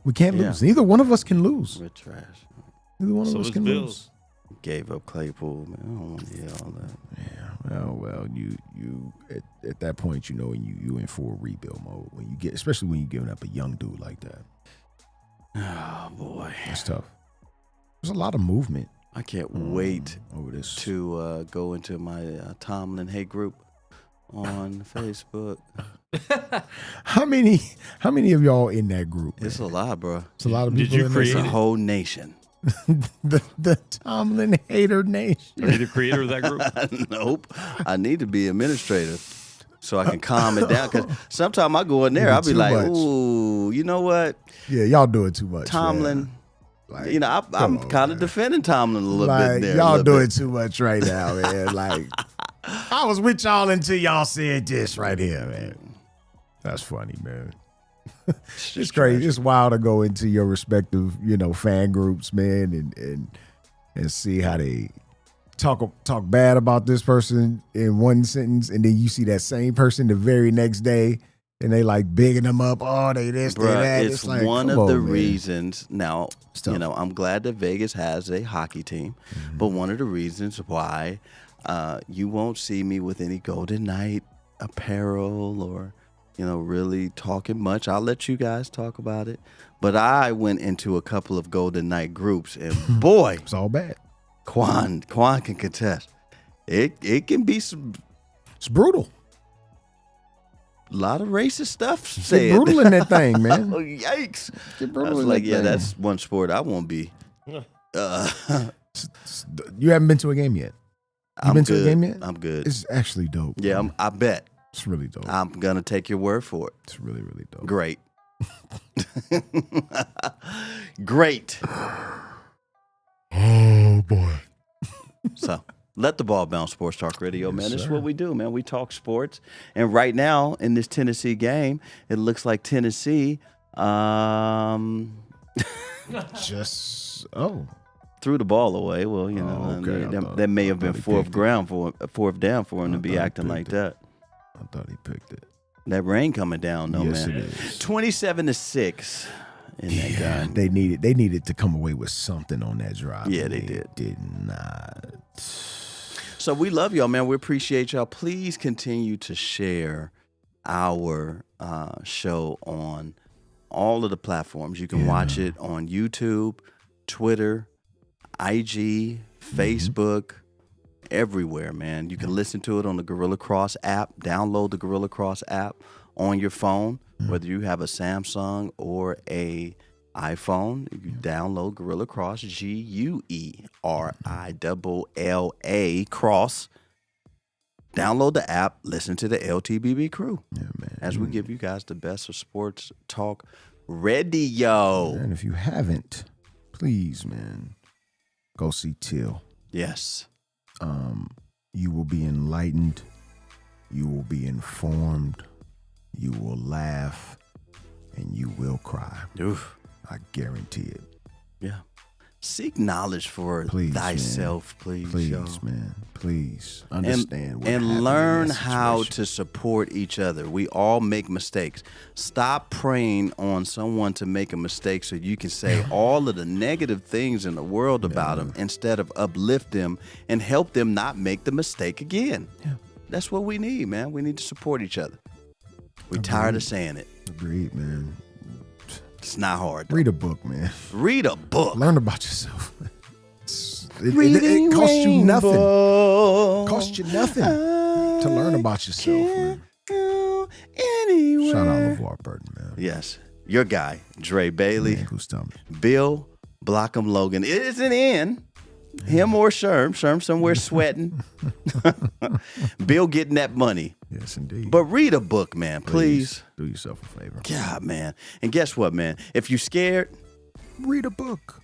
We can't lose. Neither one of us can lose. We're trash. Neither one of us can lose. Gave up Claypool, man. I don't want to hear all that. Yeah. Well, you at that point, you in full rebuild mode especially when you're giving up a young dude like that. Oh boy, that's tough. There's a lot of movement. I can't wait over this to go into my Tomlin hate group on Facebook. How many of y'all in that group? It's a lot, bro. It's a lot of people. Did you create a whole nation? the Tomlin hater nation. Are you the creator of that group? Nope. I need to be administrator so I can calm it down. Because sometimes I go in there, I'll be like, ooh, you know what? Yeah, y'all doing too much. Tomlin. I'm kind of defending Tomlin a little bit there. Y'all doing too much right now, man. I was with y'all until y'all said this right here, man. That's funny, man. It's crazy. It's wild to go into your respective, fan groups, man, and see how they talk bad about this person in one sentence, and then you see that same person the very next day, and they like bigging them up. Oh, they this, they that. It's like, one of the reasons. Now, I'm glad that Vegas has a hockey team, but one of the reasons why you won't see me with any Golden Knight apparel or really talking much. I'll let you guys talk about it. But I went into a couple of Golden Knight groups, and boy, it's all bad. Quan can contest. It can be some. It's brutal. A lot of racist stuff said. Get brutal in that thing, man. Oh, yikes! Get brutal I was in like, that yeah, thing. that's one sport I won't be. You haven't been to a game yet. You been to a game yet? I'm good. It's actually dope. Yeah, I bet. It's really dope. I'm gonna take your word for it. It's really, really dope. Great. Great. Oh boy. So let the ball bounce, Sports Talk Radio, man. Yes, This is sir. what we do, man. We talk sports. And right now in this Tennessee game, it looks like Tennessee threw the ball away. Well, that may have been fourth down for him to be acting like that. I thought he picked it. That rain coming down, though, Yes, man. it is. 27-6 in that game. They needed to come away with something on that drive. Yeah, and they did. Did not. So we love y'all, man. We appreciate y'all. Please continue to share our show on all of the platforms. You can watch it on YouTube, Twitter, IG, Facebook, everywhere, man. You can listen to it on the Gorilla Cross app. Download the Gorilla Cross app on your phone, whether you have a Samsung or a iPhone. You download Gorilla Cross, GUERILLA Cross. Download the app. Listen to the LTBB crew. Yeah, man. As we give you guys the best of sports talk radio. And if you haven't, please, man, go see Till. Yes. You will be enlightened. You will be informed. You will laugh, and you will cry. Oof. I guarantee it. Yeah. Seek knowledge for thyself, please. Please, y'all. man. Please understand what and happened learn in that how situation. to support each other. We all make mistakes. Stop preying on someone to make a mistake so you can say all of the negative things in the world about them instead of uplift them and help them not make the mistake again. Yeah. That's what we need, man. We need to support each other. We're tired of saying it. Agreed, man. It's not hard, though. Read a book, man. Read a book. Learn about yourself. It costs you nothing. It costs you nothing to learn about yourself, man. Anywhere. Shout out LeVar Burton, man. Yes. Your guy, Dre Bailey. Man, who's telling me? Bill Blockham Logan. It isn't in. Him or Sherm. Sherm somewhere sweating. Bill getting that money. Yes, indeed. But read a book, man, please. Do yourself a favor. God, man. And guess what, man? If you scared, Read a book.